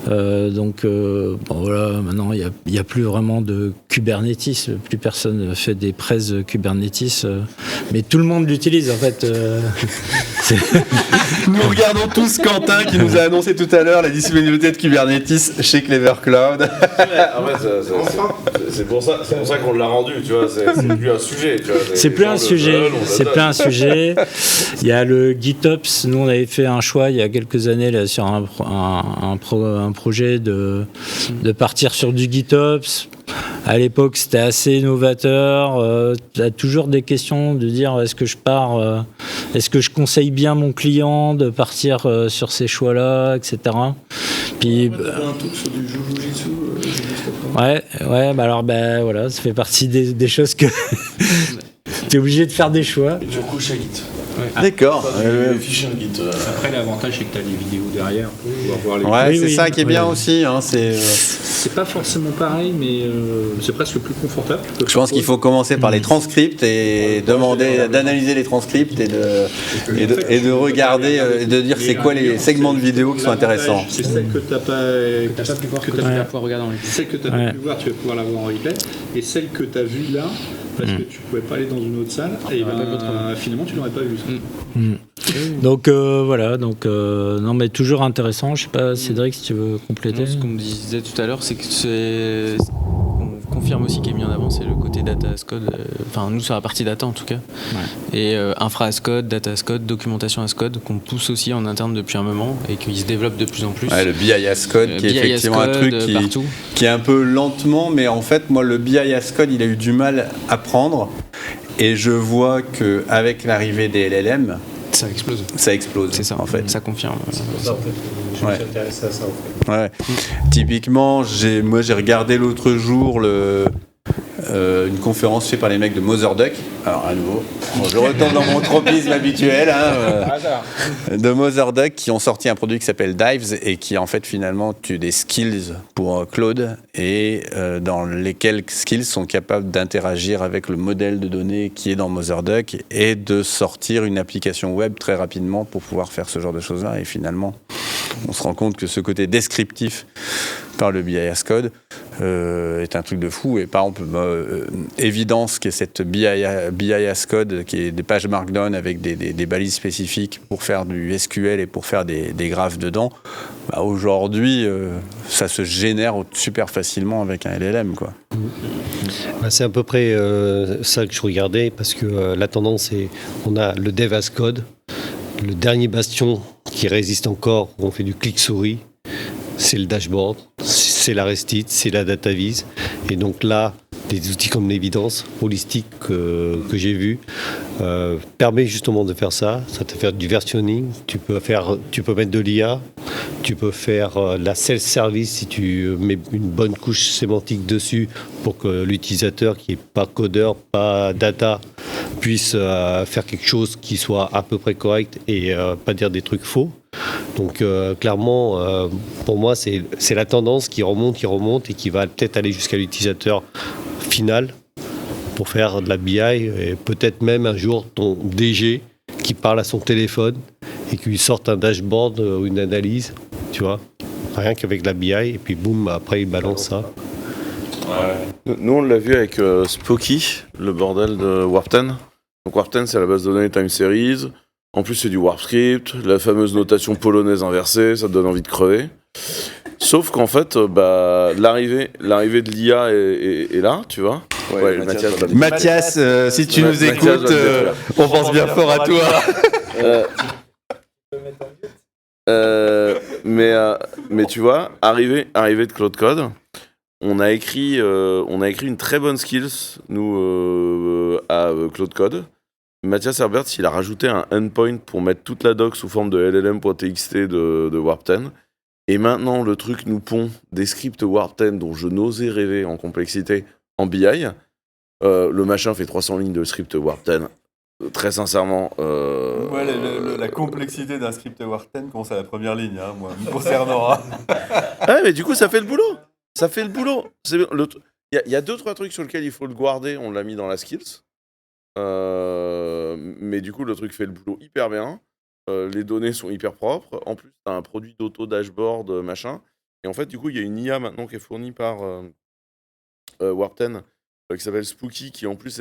Donc voilà, maintenant il n'y a plus vraiment de Kubernetes, plus personne fait des press Kubernetes, mais tout le monde l'utilise en fait. Nous regardons tous Quentin qui nous a annoncé tout à l'heure la disponibilité de Kubernetes chez Clever Cloud. C'est pour ça qu'on l'a rendu, tu vois, c'est plus un sujet. Tu vois, c'est plus un sujet. Il y a le GitOps. Nous, on avait fait un choix il y a quelques années là, sur un projet de partir sur du GitOps. À l'époque, c'était assez novateur. Tu as toujours des questions de dire est-ce que je conseille bien mon client de partir sur ces choix-là, etc. Puis, un truc sur du Jujutsu. Ouais, voilà, ça fait partie des choses que tu es obligé de faire des choix. Et du coup, chez Git. D'accord. Les fichiers Git. Après, l'avantage, c'est que tu as les vidéos derrière. Pour pouvoir voir les Ouais, Oui, c'est oui. ça qui est bien aussi. Hein, C'est pas forcément pareil, mais c'est presque plus confortable. je pense qu'il faut commencer par les transcripts et demander d'analyser les transcripts et de regarder et de dire c'est quoi les segments de vidéo qui sont intéressants. C'est celle que tu n'as pas pu voir, que que t'as tu pas- vas pouvoir regarder en ligne. Celle que tu n'as pas pu voir, tu vas pouvoir la voir en replay. Et celle que tu as vue là, parce que tu pouvais pas aller dans une autre salle, et finalement tu l'aurais pas vue. Ça. Donc voilà, non mais toujours intéressant. Je sais pas, Cédric, si tu veux compléter. Non, ce qu'on me disait tout à l'heure, c'est que on confirme aussi qu'il est mis en avant, c'est le côté data as code. Enfin, nous sur la partie data en tout cas. Et infra as code, data as code, documentation as code qu'on pousse aussi en interne depuis un moment et qui se développe de plus en plus. Ouais, le BI as code qui est BI as effectivement un truc code, partout. qui est un peu lentement, mais en fait moi le BI as code il a eu du mal à prendre et je vois que avec l'arrivée des LLM Ça explose. ça explose. C'est ça, en fait. ça confirme. Je me suis intéressé à ça en fait. Ouais. Typiquement, moi j'ai regardé l'autre jour une conférence faite par les mecs de Motherduck. Alors à nouveau, je retourne dans mon tropisme habituel de Motherduck qui ont sorti un produit qui s'appelle Dives et qui en fait finalement tue des skills pour Claude et dans lesquels skills sont capables d'interagir avec le modèle de données qui est dans Motherduck et de sortir une application web très rapidement pour pouvoir faire ce genre de choses-là. Et finalement, on se rend compte que ce côté descriptif par le BI as code est un truc de fou. Et par exemple, Evidence, qui est cette BI as code, qui est des pages Markdown avec des balises spécifiques pour faire du SQL et pour faire des graphes dedans, aujourd'hui, ça se génère super facilement avec un LLM, quoi. C'est à peu près ça que je regardais, parce que la tendance, c'est on a le dev as code, le dernier bastion qui résiste encore, où on fait du clic-souris, c'est le dashboard, c'est la Restit, c'est la DataVis. Et donc là, des outils comme l'évidence holistique que j'ai vu permet justement de faire ça. Ça te fait du versionning, tu peux mettre de l'IA, tu peux faire la self-service si tu mets une bonne couche sémantique dessus pour que l'utilisateur qui n'est pas codeur, pas data, puisse faire quelque chose qui soit à peu près correct et pas dire des trucs faux. Donc clairement, pour moi, c'est la tendance qui remonte et qui va peut-être aller jusqu'à l'utilisateur final pour faire de la BI et peut-être même un jour ton DG qui parle à son téléphone et qui lui sorte un dashboard ou une analyse, tu vois, rien qu'avec la BI et puis boum, après il balance ça. Nous, on l'a vu avec Spooky, le bordel de Warp 10. Donc Warp 10, c'est la base de données Time Series. En plus, c'est du Warp Script, la fameuse notation polonaise inversée, ça te donne envie de crever. Sauf qu'en fait, l'arrivée de l'IA est là, tu vois. Ouais, Mathias, si tu nous écoutes, on pense bien fort à toi. Mais tu vois, arrivée de Claude Code, on a écrit une très bonne skills, nous, à Claude Code. Mathias Herbert, il a rajouté un endpoint pour mettre toute la doc sous forme de LLM.txt de Warp 10. Et maintenant, le truc nous pond des scripts Warp 10 dont je n'osais rêver en complexité en BI. Le machin fait 300 lignes de script Warp 10. Très sincèrement... La complexité d'un script Warp 10 commence à la première ligne, moi, me concernant. Ouais, mais du coup, ça fait le boulot. Ça fait le boulot. Il y a 2-3 trucs sur lesquels il faut le guarder. On l'a mis dans la skills. Mais du coup, le truc fait le boulot hyper bien. Les données sont hyper propres. En plus, tu as un produit d'auto-dashboard, machin. Et en fait, du coup, il y a une IA maintenant qui est fournie par Warp 10 qui s'appelle Spooky, qui en plus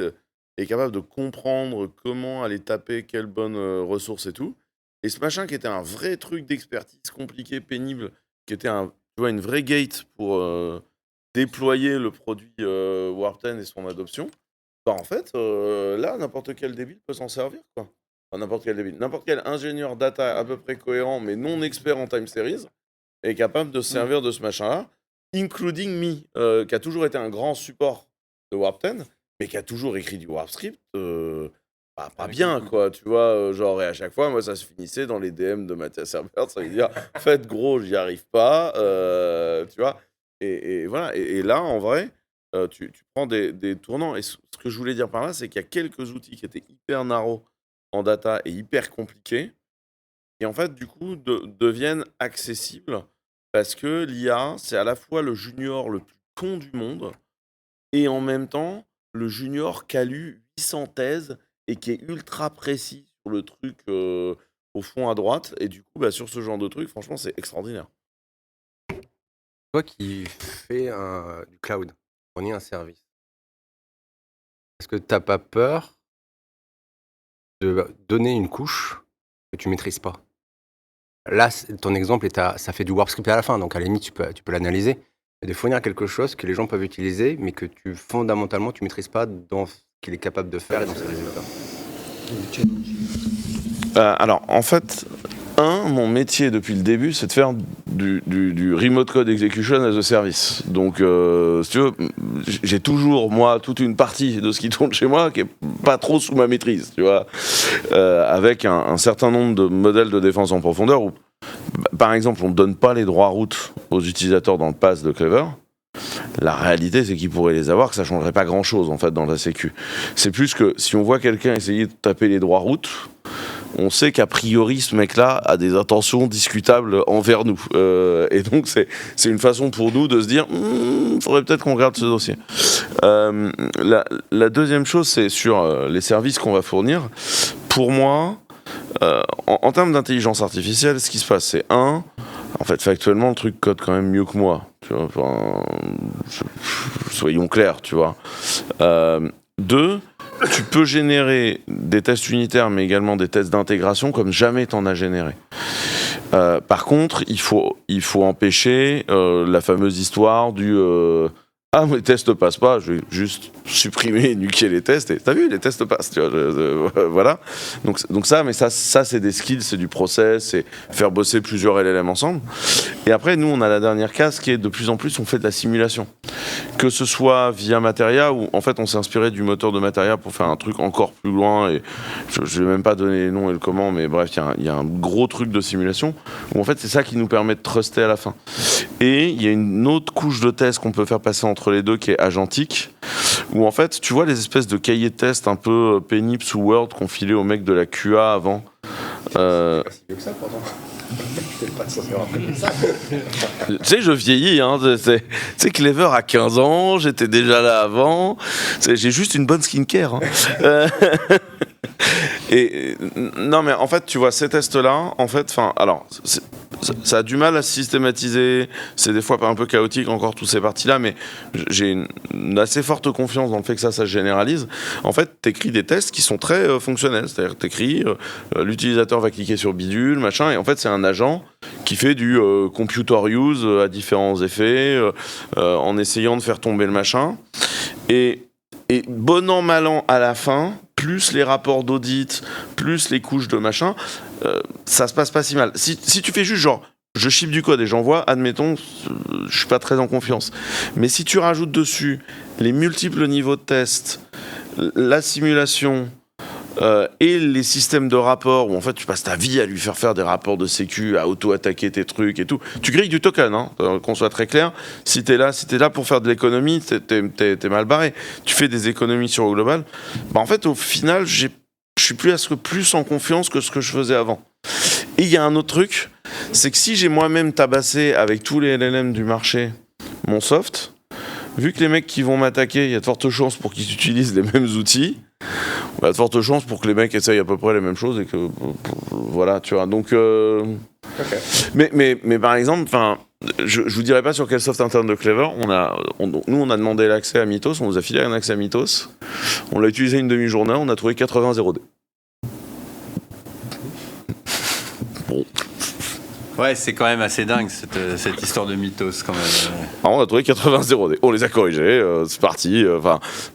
est capable de comprendre comment aller taper quelle bonne ressource et tout. Et ce machin qui était un vrai truc d'expertise compliqué, pénible, qui était une vraie gate pour déployer le produit Warp 10 et son adoption. En fait, là, n'importe quel débile peut s'en servir, quoi. Enfin, n'importe quel ingénieur data à peu près cohérent, mais non expert en time series, est capable de se servir de ce machin-là, including me, qui a toujours été un grand support de Warp 10, mais qui a toujours écrit du Warp Script, pas bien, quoi, tu vois, genre, et à chaque fois, moi, ça se finissait dans les DM de Mathias Herbert, ça veut dire, faites gros, j'y arrive pas, tu vois, et voilà, et là, en vrai, tu prends des tournants, et ce que je voulais dire par là, c'est qu'il y a quelques outils qui étaient hyper narrows en data est hyper compliqué. Et en fait, du coup, deviennent accessibles parce que l'IA, c'est à la fois le junior le plus con du monde et en même temps, le junior qui a lu 800 thèses et qui est ultra précis sur le truc au fond à droite. Et du coup, sur ce genre de truc, franchement, c'est extraordinaire. Toi qui fais du cloud, fournir un service, est-ce que tu n'as pas peur de donner une couche que tu ne maîtrises pas? Là, ton exemple, ça fait du warp script à la fin, donc à la limite, tu peux l'analyser. Mais de fournir quelque chose que les gens peuvent utiliser, mais que fondamentalement, tu ne maîtrises pas dans ce qu'il est capable de faire et dans ses résultats. Alors, en fait, mon métier depuis le début, c'est de faire du remote code execution as a service. Donc, si tu veux, j'ai toujours, moi, toute une partie de ce qui tourne chez moi qui est pas trop sous ma maîtrise, tu vois, avec un certain nombre de modèles de défense en profondeur où, par exemple, on ne donne pas les droits routes aux utilisateurs dans le pass de Clever. La réalité, c'est qu'ils pourraient les avoir, que ça changerait pas grand-chose, en fait, dans la sécu. C'est plus que si on voit quelqu'un essayer de taper les droits routes, on sait qu'a priori, ce mec-là a des intentions discutables envers nous. Et donc, c'est une façon pour nous de se dire « faudrait peut-être qu'on regarde ce dossier ». La deuxième chose, c'est sur les services qu'on va fournir. Pour moi, en termes d'intelligence artificielle, ce qui se passe, c'est en fait, factuellement, le truc code quand même mieux que moi. Tu vois, enfin, soyons clairs, tu vois. 2, tu peux générer des tests unitaires, mais également des tests d'intégration comme jamais t'en as généré. Par contre, il faut empêcher la fameuse histoire du mes tests passent pas, je vais juste supprimer et nuquer les tests. Et t'as vu, les tests passent, tu vois, voilà. Donc ça, mais ça c'est des skills, c'est du process, c'est faire bosser plusieurs LLM ensemble. Et après, nous, on a la dernière case qui est de plus en plus, on fait de la simulation. Que ce soit via Materia, où en fait, on s'est inspiré du moteur de Materia pour faire un truc encore plus loin. Et je vais même pas donner les noms et le comment, mais bref, il y a un gros truc de simulation où en fait, c'est ça qui nous permet de truster à la fin. Et il y a une autre couche de tests qu'on peut faire passer entre les deux qui est agentique, où en fait, tu vois les espèces de cahiers de tests un peu pénibles sous Word qu'on filait aux mecs de la QA avant. C'est pas si vieux que ça, pourtant. Tu sais, je vieillis, hein. Tu sais, Clever a 15 ans, j'étais déjà là avant. J'ai juste une bonne skincare. Hein. Et non, mais en fait, tu vois, ces tests-là, en fait, alors, ça a du mal à se systématiser. C'est des fois un peu chaotique encore toutes ces parties-là, mais j'ai une assez forte confiance dans le fait que ça se généralise. En fait, t'écris des tests qui sont très fonctionnels. C'est-à-dire, t'écris, l'utilisateur va cliquer sur bidule, machin, et en fait, c'est un agent qui fait du computer use à différents effets, en essayant de faire tomber le machin. Et bon an, mal an, à la fin, plus les rapports d'audit, plus les couches de machin, ça se passe pas si mal. Si tu fais juste genre, je ship du code et j'envoie, admettons, je suis pas très en confiance. Mais si tu rajoutes dessus les multiples niveaux de test, la simulation, et les systèmes de rapports où en fait tu passes ta vie à lui faire des rapports de sécu, à auto-attaquer tes trucs et tout. Tu grilles du token, hein, qu'on soit très clair. Si t'es là pour faire de l'économie, t'es mal barré. Tu fais des économies sur le global. En fait, au final, je suis plus en confiance que ce que je faisais avant. Et il y a un autre truc, c'est que si j'ai moi-même tabassé avec tous les LLM du marché mon soft, vu que les mecs qui vont m'attaquer, il y a de fortes chances pour qu'ils utilisent les mêmes outils. Il y a de fortes chances pour que les mecs essayent à peu près les mêmes choses et que voilà, tu vois. Donc, okay. mais par exemple, je vous dirai pas sur quel soft interne de Clever. Nous, on a demandé l'accès à Mythos, on nous a filé un accès à Mythos. On l'a utilisé une demi-journée, on a trouvé 80 0D. Bon. Ouais, c'est quand même assez dingue cette histoire de Mythos quand même. Alors, on a trouvé 80 0D. On les a corrigés, c'est parti.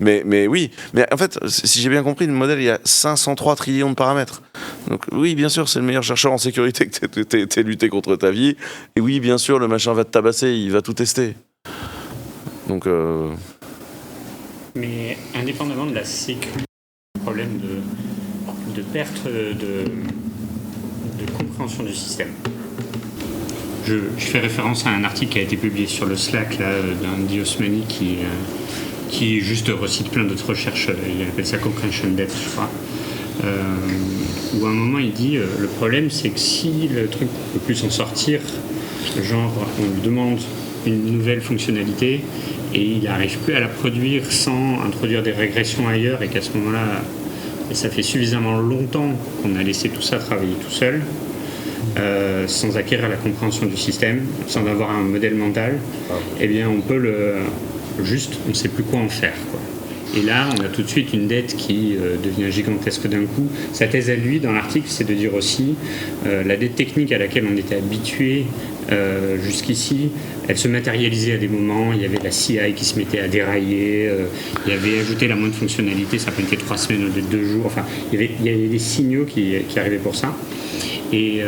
Mais oui. Mais en fait, si j'ai bien compris, le modèle, il y a 503 trillions de paramètres. Donc oui, bien sûr, c'est le meilleur chercheur en sécurité que t'aies lutté contre ta vie. Et oui, bien sûr, le machin va te tabasser, il va tout tester. Donc. Mais indépendamment de la sécurité, le problème de perte de compréhension du système. Je fais référence à un article qui a été publié sur le Slack là, d'un Diosmani qui juste recite plein d'autres recherches. Il appelle ça Comprehension Depth, je crois. où à un moment il dit le problème c'est que si le truc ne peut plus s'en sortir, genre on lui demande une nouvelle fonctionnalité et il n'arrive plus à la produire sans introduire des régressions ailleurs, et qu'à ce moment-là, ça fait suffisamment longtemps qu'on a laissé tout ça travailler tout seul, sans acquérir la compréhension du système, sans avoir un modèle mental, eh bien on peut on ne sait plus quoi en faire, quoi. Et là, on a tout de suite une dette qui devient gigantesque d'un coup. Sa thèse à lui, dans l'article, c'est de dire aussi la dette technique à laquelle on était habitué jusqu'ici, elle se matérialisait à des moments. Il y avait la CI qui se mettait à dérailler, il y avait ajouté la moindre fonctionnalité, ça prenait 3 semaines au lieu de 2 jours. Enfin, il y avait des signaux qui arrivaient pour ça. Et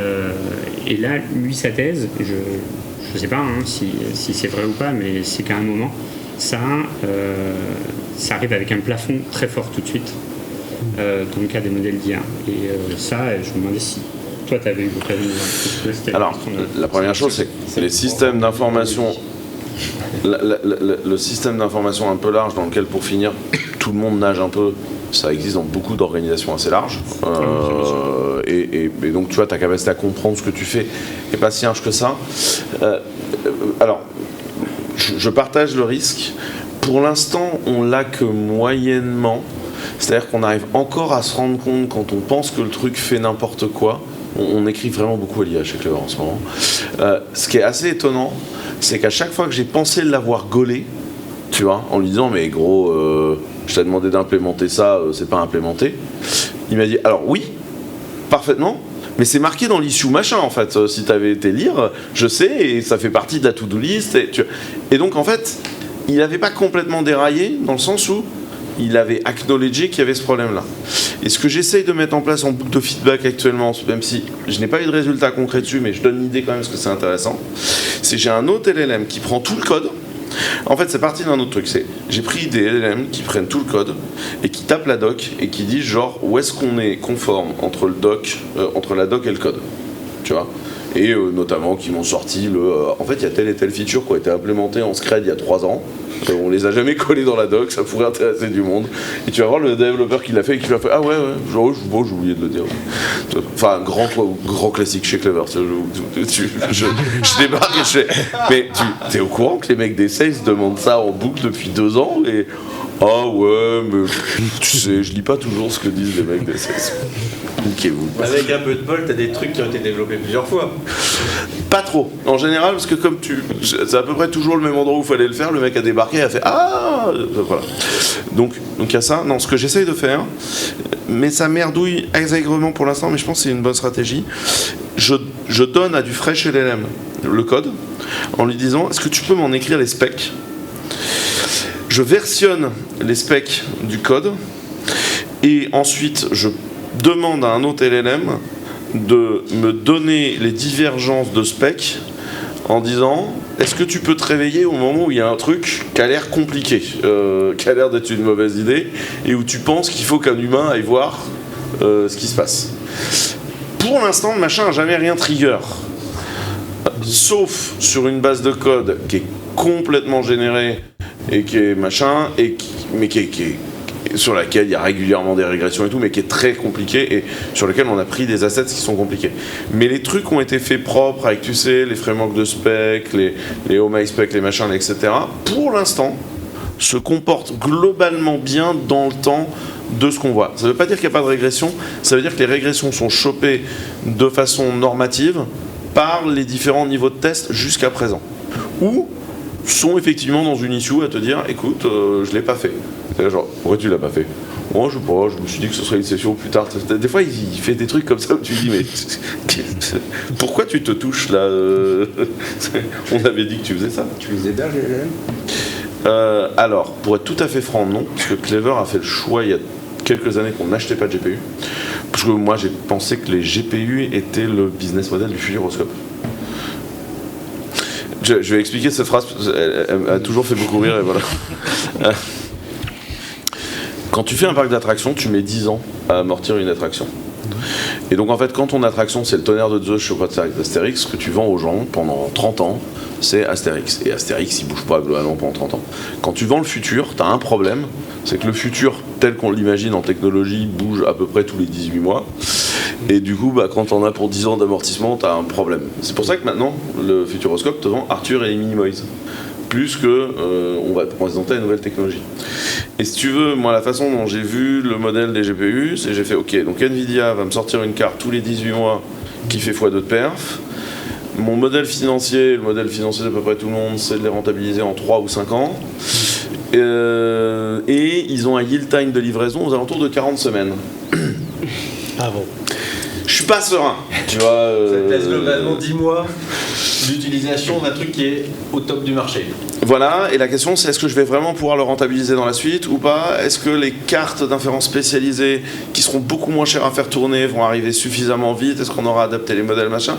là, lui, sa thèse, je ne sais pas si c'est vrai ou pas, mais c'est qu'à un moment, ça arrive avec un plafond très fort tout de suite, dans le cas des modèles d'IA. Et ça, je me demandais si toi, tu avais eu l'occasion de... Alors, la première chose, c'est les systèmes d'information, le système d'information un peu large dans lequel, pour finir, tout le monde nage un peu. Ça existe dans beaucoup d'organisations assez larges. Et donc, tu vois, ta capacité à comprendre ce que tu fais n'est pas si large que ça. Alors, je partage le risque. Pour l'instant, on l'a que moyennement. C'est-à-dire qu'on arrive encore à se rendre compte, quand on pense que le truc fait n'importe quoi. On écrit vraiment beaucoup à l'IA chez Clever en ce moment. Ce qui est assez étonnant, c'est qu'à chaque fois que j'ai pensé l'avoir gaulé, tu vois, en lui disant, mais gros, je t'ai demandé d'implémenter ça, c'est pas implémenté. Il m'a dit, alors oui, parfaitement, mais c'est marqué dans l'issue machin, en fait. Si t'avais été lire, je sais, et ça fait partie de la to-do list. Et donc, en fait, il n'avait pas complètement déraillé, dans le sens où il avait acknowledgé qu'il y avait ce problème-là. Et ce que j'essaye de mettre en place en boucle de feedback actuellement, même si je n'ai pas eu de résultat concret dessus, mais je donne une idée quand même parce que c'est intéressant, c'est que j'ai un autre LLM qui prend tout le code. En fait, c'est parti d'un autre truc. J'ai pris des LLM qui prennent tout le code et qui tapent la doc et qui disent genre où est-ce qu'on est conforme entre entre la doc et le code. Tu vois ? Et notamment qui m'ont sorti en fait il y a telle et telle feature qui a été implémentée en Scred il y a 3 ans, on les a jamais collés dans la doc, ça pourrait intéresser du monde, et tu vas voir le développeur qui l'a fait et qui lui a fait ah ouais genre, j'ai oublié de le dire, enfin grand classique chez Clever. Je débarque et je fais mais tu es au courant que les mecs des sales demandent ça en boucle depuis 2 ans, et ah ouais mais tu sais je lis pas toujours ce que disent les mecs des sales. Niquez-vous. Avec un peu de bol, t'as des trucs qui ont été développés plusieurs fois. Pas trop, en général, parce que c'est à peu près toujours le même endroit où il fallait le faire, le mec a débarqué et a fait ah voilà. Donc il y a ça. Non, ce que j'essaye de faire, mais ça merdouille allègrement pour l'instant, mais je pense que c'est une bonne stratégie. Je donne à du fresh LLM le code en lui disant est-ce que tu peux m'en écrire les specs. Je versionne les specs du code et ensuite je demande à un autre LLM de me donner les divergences de specs en disant est-ce que tu peux te réveiller au moment où il y a un truc qui a l'air compliqué, qui a l'air d'être une mauvaise idée et où tu penses qu'il faut qu'un humain aille voir ce qui se passe. Pour l'instant, le machin n'a jamais rien trigger, sauf sur une base de code qui est complètement générée et qui est machin, mais qui est sur laquelle il y a régulièrement des régressions et tout, mais qui est très compliqué et sur lequel on a pris des assets qui sont compliqués. Mais les trucs ont été faits propres avec, tu sais, les frameworks de spec, les OMI-spec, les machins, etc. Pour l'instant, se comportent globalement bien dans le temps de ce qu'on voit. Ça ne veut pas dire qu'il n'y a pas de régression, ça veut dire que les régressions sont chopées de façon normative par les différents niveaux de test jusqu'à présent. Ou sont effectivement dans une issue à te dire écoute, je l'ai pas fait. Genre, pourquoi tu l'as pas fait? Moi, je sais pas, je me suis dit que ce serait une session plus tard. Des fois, il fait des trucs comme ça où tu dis mais pourquoi tu te touches là? On avait dit que tu faisais ça. Tu les héberges, les LLM? Alors, pour être tout à fait franc, non, parce que Clever a fait le choix il y a quelques années qu'on n'achetait pas de GPU. Parce que moi, j'ai pensé que les GPU étaient le business model du Futuroscope. Je vais expliquer cette phrase, elle a toujours fait beaucoup rire et voilà. Quand tu fais un parc d'attractions, tu mets 10 ans à amortir une attraction. Et donc en fait, quand ton attraction c'est le tonnerre de Zeus, je sais pas d'Astérix, ce que tu vends aux gens pendant 30 ans, c'est Astérix. Et Astérix, il bouge pas globalement pendant 30 ans. Quand tu vends le futur, tu as un problème, c'est que le futur tel qu'on l'imagine en technologie, bouge à peu près tous les 18 mois. Et du coup, quand t'en as pour 10 ans d'amortissement, t'as un problème. C'est pour ça que maintenant, le Futuroscope te vend Arthur et les Minimoys. Plus que on va te présenter une nouvelle technologie. Et si tu veux, moi, la façon dont j'ai vu le modèle des GPU, c'est j'ai fait, ok, donc Nvidia va me sortir une carte tous les 18 mois qui fait x2 de perf. Mon modèle financier, le modèle financier d'à peu près tout le monde, c'est de les rentabiliser en 3 ou 5 ans. Et ils ont un yield time de livraison aux alentours de 40 semaines. Ah bon. Je suis pas serein, tu vois. Ça te laisse globalement 10 mois d'utilisation d'un truc qui est au top du marché. Voilà, et la question c'est est-ce que je vais vraiment pouvoir le rentabiliser dans la suite ou pas? Est-ce que les cartes d'inférence spécialisées qui seront beaucoup moins chères à faire tourner vont arriver suffisamment vite? Est-ce qu'on aura adapté les modèles machin?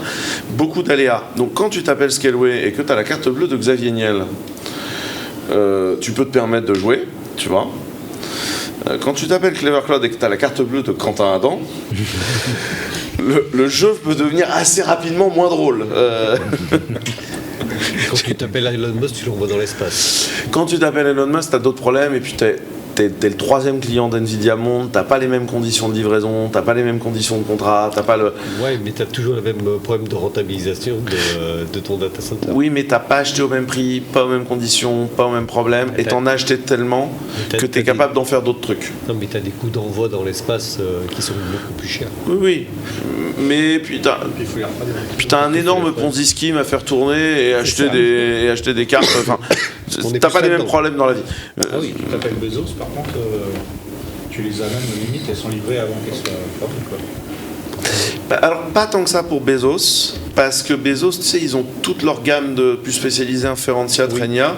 Beaucoup d'aléas. Donc quand tu t'appelles Scaleway et que tu as la carte bleue de Xavier Niel, tu peux te permettre de jouer, tu vois. Quand tu t'appelles Clever Cloud et que tu as la carte bleue de Quentin Adam, le jeu peut devenir assez rapidement moins drôle. Quand tu t'appelles Elon Musk, tu l'envoies dans l'espace. Quand tu t'appelles Elon Musk, t'as d'autres problèmes et puis t'es le troisième client d'NVIDIA Monde, t'as pas les mêmes conditions de livraison, t'as pas les mêmes conditions de contrat, t'as pas le... Ouais, mais t'as toujours le même problème de rentabilisation de ton data center. Oui, mais t'as pas acheté au même prix, pas aux mêmes conditions, pas au même problème, et t'en as acheté tellement que t'es capable d'en faire d'autres trucs. Non, mais t'as des coûts d'envoi dans l'espace qui sont beaucoup plus chers. Oui, mais puis t'as un énorme Ponzi scheme à faire tourner et acheter des cartes. Enfin, t'as pas les mêmes problèmes dans la vie. Ah oui, tu t'appelles Bezos, par contre, tu les as même limite, elles sont livrées avant qu'elles soient fabriquées. Alors, pas tant que ça pour Bezos, parce que Bezos, tu sais, ils ont toute leur gamme de plus spécialisées, Inferentia, Trenia,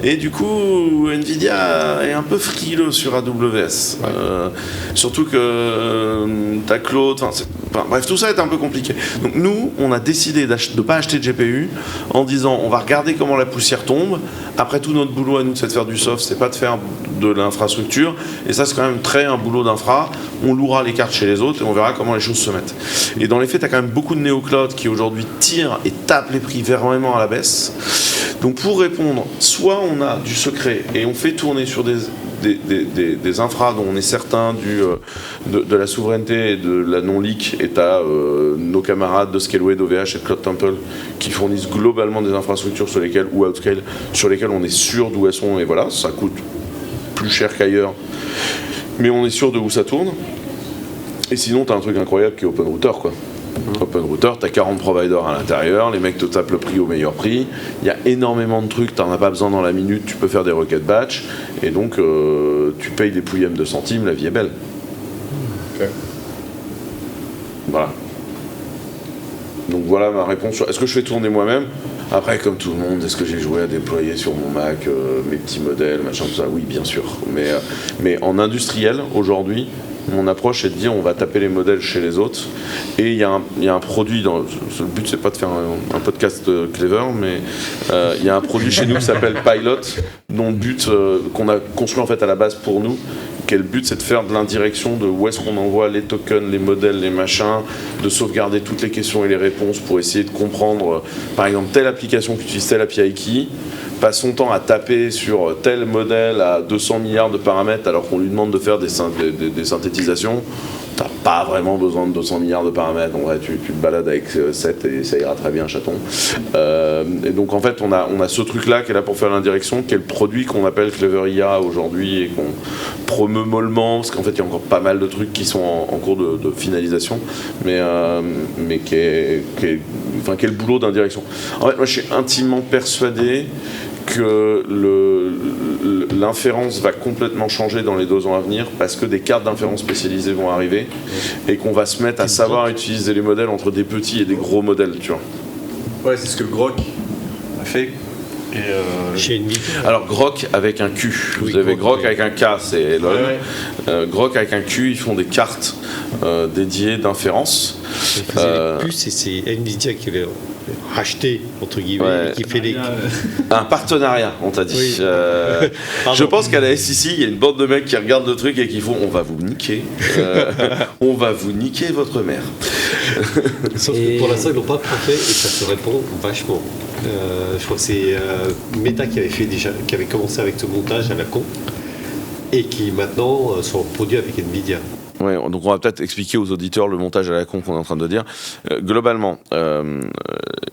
et du coup, Nvidia est un peu frileux sur AWS. Ouais. Surtout que t'as Claude, bref, tout ça est un peu compliqué. Donc nous, on a décidé de ne pas acheter de GPU en disant, on va regarder comment la poussière tombe. Après tout, notre boulot à nous, c'est de faire du soft, c'est pas de faire de l'infrastructure, et ça, c'est quand même un boulot d'infra. On louera les cartes chez les autres et on verra comment les choses se mettent. Et dans les faits, tu as quand même beaucoup de néoclouds qui aujourd'hui tirent et tapent les prix vraiment à la baisse. Donc pour répondre, soit on a du secret et on fait tourner sur des infras dont on est certain de la souveraineté et de la non-leak, et tu as nos camarades de Scaleway, d'OVH et de Cloud Temple qui fournissent globalement des infrastructures sur lesquelles, ou Outscale, sur lesquelles on est sûr d'où elles sont, et voilà, ça coûte plus cher qu'ailleurs, mais on est sûr de où ça tourne. Et sinon, tu as un truc incroyable qui est OpenRouter, quoi. OpenRouter, tu as 40 providers à l'intérieur, les mecs te tapent le prix au meilleur prix, il y a énormément de trucs, tu n'en as pas besoin dans la minute, tu peux faire des requêtes batch, et donc tu payes des pouillèmes de centimes, la vie est belle. Okay. Voilà. Donc voilà ma réponse sur est-ce que je fais tourner moi-même? Après, comme tout le monde, est-ce que j'ai joué à déployer sur mon Mac mes petits modèles, machin, tout ça? Oui, bien sûr. Mais en industriel, aujourd'hui, mon approche est de dire on va taper les modèles chez les autres, et il y a un produit, le but c'est pas de faire un podcast clever, mais il y a un produit chez nous qui s'appelle Pilot, dont le but qu'on a construit en fait à la base pour nous, quel but c'est de faire de l'indirection de où est-ce qu'on envoie les tokens, les modèles, les machins, de sauvegarder toutes les questions et les réponses pour essayer de comprendre, par exemple, telle application qui utilise telle API key passe son temps à taper sur tel modèle à 200 milliards de paramètres alors qu'on lui demande de faire des synthétisations. T'as pas vraiment besoin de 200 milliards de paramètres. En vrai, tu te balades avec 7 et ça ira très bien, chaton. Et donc, en fait, on a ce truc-là qui est là pour faire l'indirection, qui est le produit qu'on appelle Clever IA aujourd'hui et qu'on promeut mollement, parce qu'en fait, il y a encore pas mal de trucs qui sont en cours de finalisation, mais qui est le boulot d'indirection. En fait, moi, je suis intimement persuadé que l'inférence va complètement changer dans les 2 ans à venir, parce que des cartes d'inférence spécialisées vont arriver et qu'on va se mettre à savoir utiliser les modèles entre des petits et des gros modèles, tu vois. Ouais, c'est ce que Grok a fait. Chez Nvidia. Alors Grok avec un Q. Oui, vous avez Grok, Grok avec un K, c'est LOL. Ouais. Grok avec un Q, ils font des cartes dédiées d'inférence. Les puces, et c'est Nvidia qui avait racheté, entre guillemets, qui fait les... Un partenariat, on t'a dit. Oui. Je pense qu'à la SEC, il y a une bande de mecs qui regardent le truc et qui font on va vous niquer. On va vous niquer votre mère. Sauf que pour l'instant, ils l'ont pas fait et ça se répand vachement. Je crois que c'est Meta qui avait commencé avec ce montage à la con. et qui maintenant sont produits avec NVIDIA. Ouais, donc on va peut-être expliquer aux auditeurs le montage à la con qu'on est en train de dire. Globalement,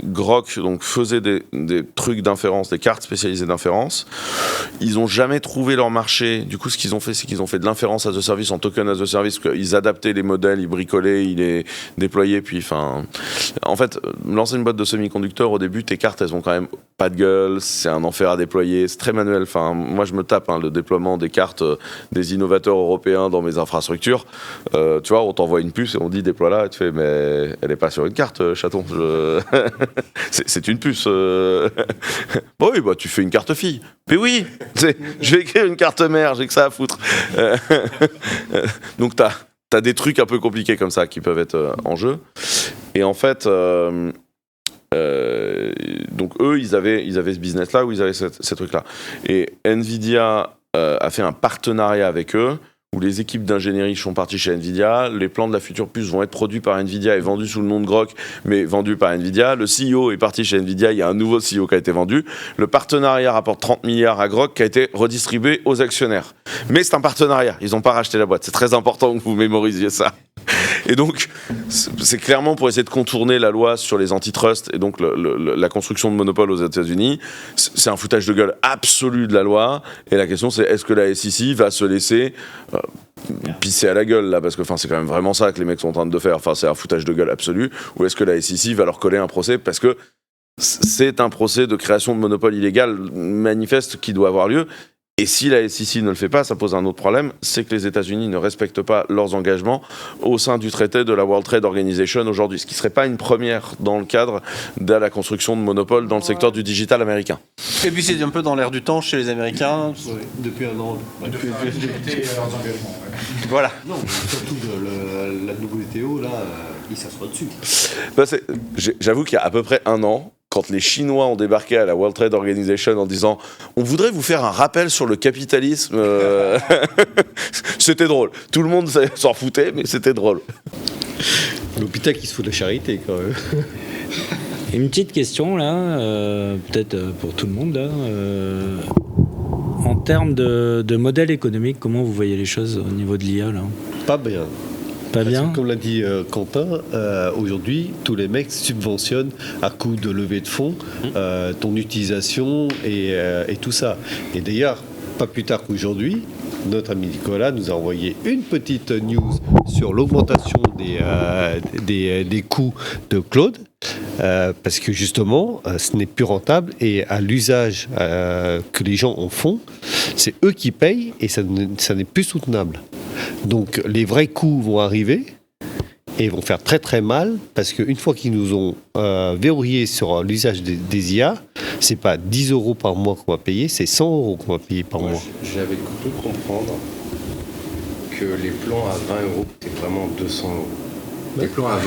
Groq donc faisait des trucs d'inférence, des cartes spécialisées d'inférence. Ils n'ont jamais trouvé leur marché. Du coup, ce qu'ils ont fait, c'est qu'ils ont fait de l'inférence as a service en token as a service. Ils adaptaient les modèles, ils bricolaient, ils les déployaient. Puis, en fait, lancer une boîte de semi-conducteurs au début, tes cartes, elles ont quand même pas de gueule. C'est un enfer à déployer. C'est très manuel. Enfin, moi, je me tape le déploiement des cartes des innovateurs européens dans mes infrastructures. Tu vois, on t'envoie une puce et on dit déploie-la, et tu fais mais elle est pas sur une carte, chaton. C'est une puce. Bon, oui, bah tu fais une carte fille. Mais oui, je vais écrire une carte mère, j'ai que ça à foutre. Donc t'as des trucs un peu compliqués comme ça qui peuvent être en jeu. Et en fait, donc eux, ils avaient ce business-là où ils avaient ces trucs-là. Et Nvidia a fait un partenariat avec eux, où les équipes d'ingénierie sont parties chez Nvidia, les plans de la future puce vont être produits par Nvidia et vendus sous le nom de Groq, mais vendus par Nvidia. Le CEO est parti chez Nvidia, il y a un nouveau CEO qui a été vendu. Le partenariat rapporte 30 milliards à Groq qui a été redistribué aux actionnaires. Mais c'est un partenariat, ils n'ont pas racheté la boîte. C'est très important que vous mémorisiez ça. Et donc, c'est clairement pour essayer de contourner la loi sur les antitrusts et donc la construction de monopoles aux États-Unis. C'est un foutage de gueule absolu de la loi. Et la question, c'est est-ce que la SEC va se laisser pisser à la gueule là, parce que c'est quand même vraiment ça que les mecs sont en train de faire. C'est un foutage de gueule absolu. Ou est-ce que la SEC va leur coller un procès parce que c'est un procès de création de monopole illégal manifeste qui doit avoir lieu. Et si la SEC ne le fait pas, ça pose un autre problème, c'est que les États-Unis ne respectent pas leurs engagements au sein du traité de la World Trade Organization aujourd'hui, ce qui ne serait pas une première dans le cadre de la construction de monopoles dans le secteur du digital américain. Et puis c'est un peu dans l'air du temps chez les Américains. Oui, depuis un an. Depuis leurs engagements. Ouais. Voilà. Non, surtout la WTO, là, il s'assoit dessus. J'avoue qu'il y a à peu près un an, quand les Chinois ont débarqué à la World Trade Organization en disant « On voudrait vous faire un rappel sur le capitalisme », c'était drôle. Tout le monde s'en foutait, mais c'était drôle. L'hôpital qui se fout de la charité, quand même. Une petite question, là, peut-être pour tout le monde, là. En termes de modèle économique, comment vous voyez les choses au niveau de l'IA, là ? Pas bien. Pas bien. Comme l'a dit Quentin, aujourd'hui, tous les mecs subventionnent à coup de levée de fonds ton utilisation et tout ça. Et d'ailleurs, pas plus tard qu'aujourd'hui, notre ami Nicolas nous a envoyé une petite news sur l'augmentation des coûts de Claude. Parce que justement, ce n'est plus rentable et à l'usage que les gens en font, c'est eux qui payent et ça n'est plus soutenable. Donc les vrais coûts vont arriver et vont faire très très mal parce qu'une fois qu'ils nous ont verrouillé sur l'usage des IA, c'est pas 10 € par mois qu'on va payer, c'est 100 € qu'on va payer par mois. J'avais cru comprendre que les plans à 20 € étaient vraiment 200 €. Les plans à 20,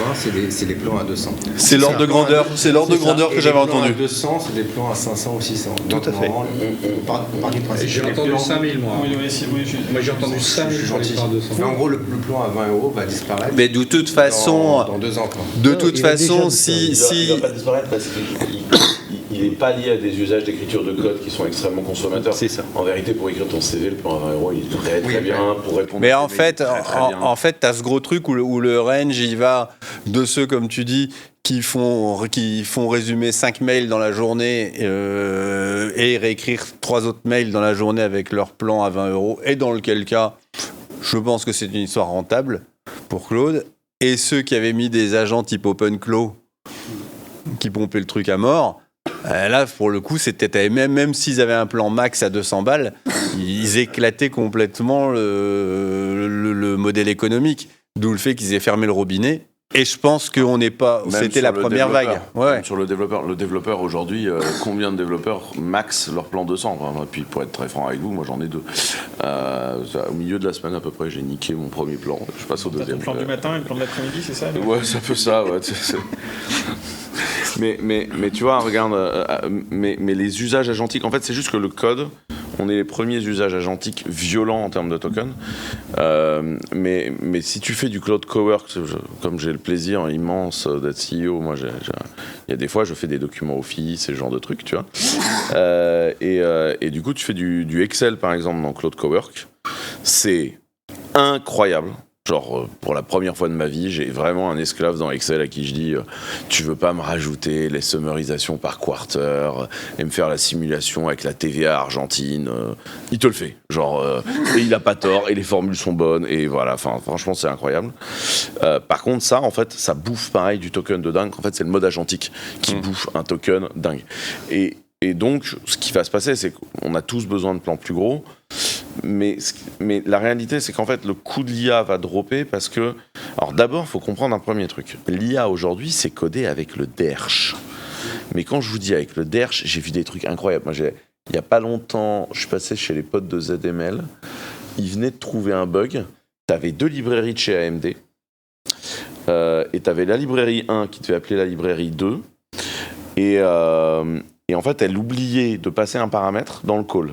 c'est les plans à 200. C'est l'ordre de grandeur, que j'avais entendu. Les plans à 200, c'est des plans à 500 ou 600. Tout à fait. On part du principe. J'ai entendu 5000, moi. Moi, j'ai entendu 5000 sur les plans à 200. Mais en gros, le plan à 20 € va disparaître. Mais de toute façon, dans 2 ans. Quoi. De toute façon, Il va pas disparaître parce qu'il n'est pas lié à des usages d'écriture de code qui sont extrêmement consommateurs. C'est ça. En vérité, pour écrire ton CV, le plan à 20 € il est très bien pour répondre. Mais à en des fait, mails, très bien. en fait, t'as ce gros truc où le range, il va de ceux, comme tu dis, qui font résumer 5 mails dans la journée et réécrire 3 autres mails dans la journée avec leur plan à 20 €. Et dans lequel cas, je pense que c'est une histoire rentable pour Claude. Et ceux qui avaient mis des agents type OpenClaw qui pompaient le truc à mort, là, pour le coup, c'était même s'ils avaient un plan max à 200 balles, ils éclataient complètement le modèle économique. D'où le fait qu'ils aient fermé le robinet. Et je pense qu'on n'est pas. Même c'était sur la le première vague. Ouais. Sur le développeur aujourd'hui, combien de développeurs max leur plan 200 Puis pour être très franc avec vous, moi j'en ai 2. Au milieu de la semaine à peu près, j'ai niqué mon premier plan. Je passe au deuxième. Le plan du matin et le plan de l'après-midi, c'est ça Ouais, c'est un peu ça. Ouais. Mais tu vois, regarde, mais les usages agentiques, en fait, c'est juste que le code, on est les premiers usages agentiques violents en termes de tokens. Mais si tu fais du cloud cowork, comme j'ai le plaisir immense d'être CEO, moi, il y a des fois, je fais des documents Office et ce genre de trucs, tu vois. Et du coup, tu fais du Excel, par exemple, dans cloud cowork. c'est incroyable. Genre, pour la première fois de ma vie, j'ai vraiment un esclave dans Excel à qui je dis tu veux pas me rajouter les summarisations par quarter et me faire la simulation avec la TVA argentine, il te le fait. Genre, et il a pas tort, et les formules sont bonnes, et voilà, enfin, franchement, c'est incroyable. Par contre, ça, en fait, ça bouffe pareil du token de dingue. En fait, c'est le mode agentique qui bouffe un token dingue. Et donc, ce qui va se passer, c'est qu'on a tous besoin de plans plus gros. Mais la réalité, c'est qu'en fait, le coût de l'IA va dropper parce que... Alors d'abord, il faut comprendre un premier truc. L'IA, aujourd'hui, c'est codé avec le DERSH. Mais quand je vous dis avec le DERSH, j'ai vu des trucs incroyables. Moi, il n'y a pas longtemps, je suis passé chez les potes de ZML. Ils venaient de trouver un bug. Tu avais 2 librairies de chez AMD. Et tu avais la librairie 1 qui devait appeler la librairie 2. Et en fait, elle oubliait de passer un paramètre dans le call.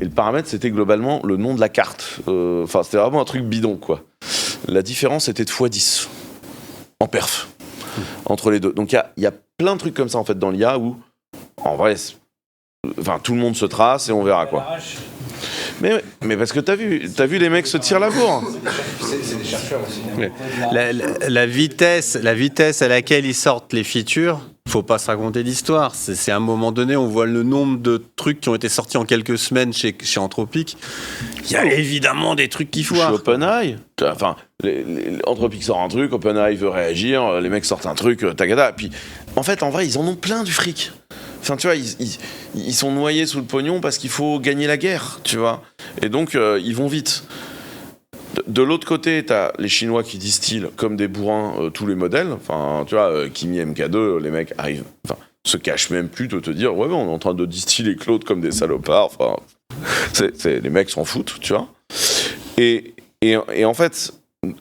Et le paramètre, c'était globalement le nom de la carte. Enfin, c'était vraiment un truc bidon, quoi. La différence était de x10 en perf entre les deux. Donc, il y a plein de trucs comme ça, en fait, dans l'IA où, en vrai, tout le monde se trace et on verra, quoi. Mais parce que t'as vu les mecs se tirent la bourre. C'est des chercheurs aussi. La vitesse à laquelle ils sortent les features, faut pas se raconter d'histoire. C'est à un moment donné, on voit le nombre de trucs qui ont été sortis en quelques semaines chez Anthropic. Il y a évidemment des trucs qui foirent. Chez OpenAI, enfin, Anthropic sort un truc, OpenAI veut réagir, les mecs sortent un truc, tagada. Puis, en fait, en vrai, ils en ont plein du fric. Enfin, tu vois, ils sont noyés sous le pognon parce qu'il faut gagner la guerre, tu vois. Et donc, ils vont vite. De l'autre côté, t'as les Chinois qui distillent comme des bourrins tous les modèles. Enfin, tu vois, Kimi MK2, les mecs arrivent, se cachent même plus de te dire, ouais, on est en train de distiller Claude comme des salopards. Enfin, les mecs s'en foutent, tu vois. Et en fait,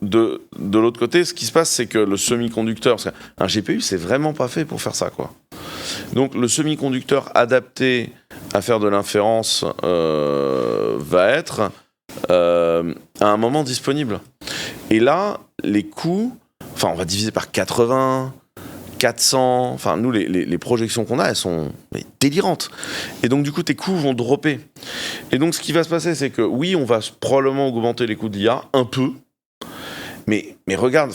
de l'autre côté, ce qui se passe, c'est que le semi-conducteur, parce qu'un GPU, c'est vraiment pas fait pour faire ça, quoi. Donc, le semi-conducteur adapté à faire de l'inférence va être à un moment disponible. Et là, les coûts, on va diviser par 80, 400, nous, les projections qu'on a, elles sont délirantes. Et donc, du coup, tes coûts vont dropper. Et donc, ce qui va se passer, c'est que oui, on va probablement augmenter les coûts de l'IA, un peu. Mais regarde,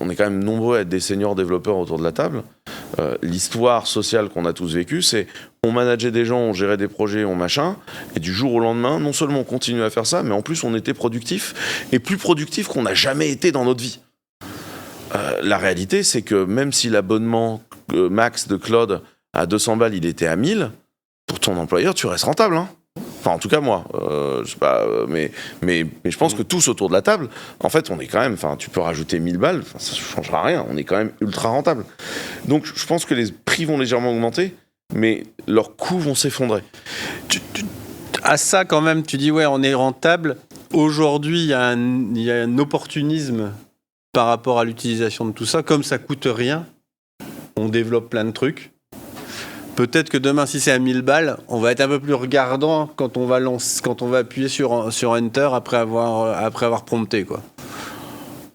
on est quand même nombreux à être des seniors développeurs autour de la table. L'histoire sociale qu'on a tous vécue, c'est on manageait des gens, on gérait des projets, on machin, et du jour au lendemain, non seulement on continue à faire ça, mais en plus on était productif, et plus productif qu'on n'a jamais été dans notre vie. La réalité, c'est que même si l'abonnement max de Claude à 200 balles, il était à 1000, pour ton employeur, tu restes rentable, hein. Enfin, en tout cas, moi, je sais pas, mais je pense que tous autour de la table, en fait, on est quand même, tu peux rajouter 1000 balles, ça ne changera rien, on est quand même ultra rentable. Donc, je pense que les prix vont légèrement augmenter, mais leurs coûts vont s'effondrer. À ça, quand même, tu dis, ouais, on est rentable. Aujourd'hui, il y a un opportunisme par rapport à l'utilisation de tout ça. Comme ça coûte rien, on développe plein de trucs. Peut-être que demain, si c'est à 1000 balles, on va être un peu plus regardant quand on va appuyer sur Enter après avoir prompté, quoi.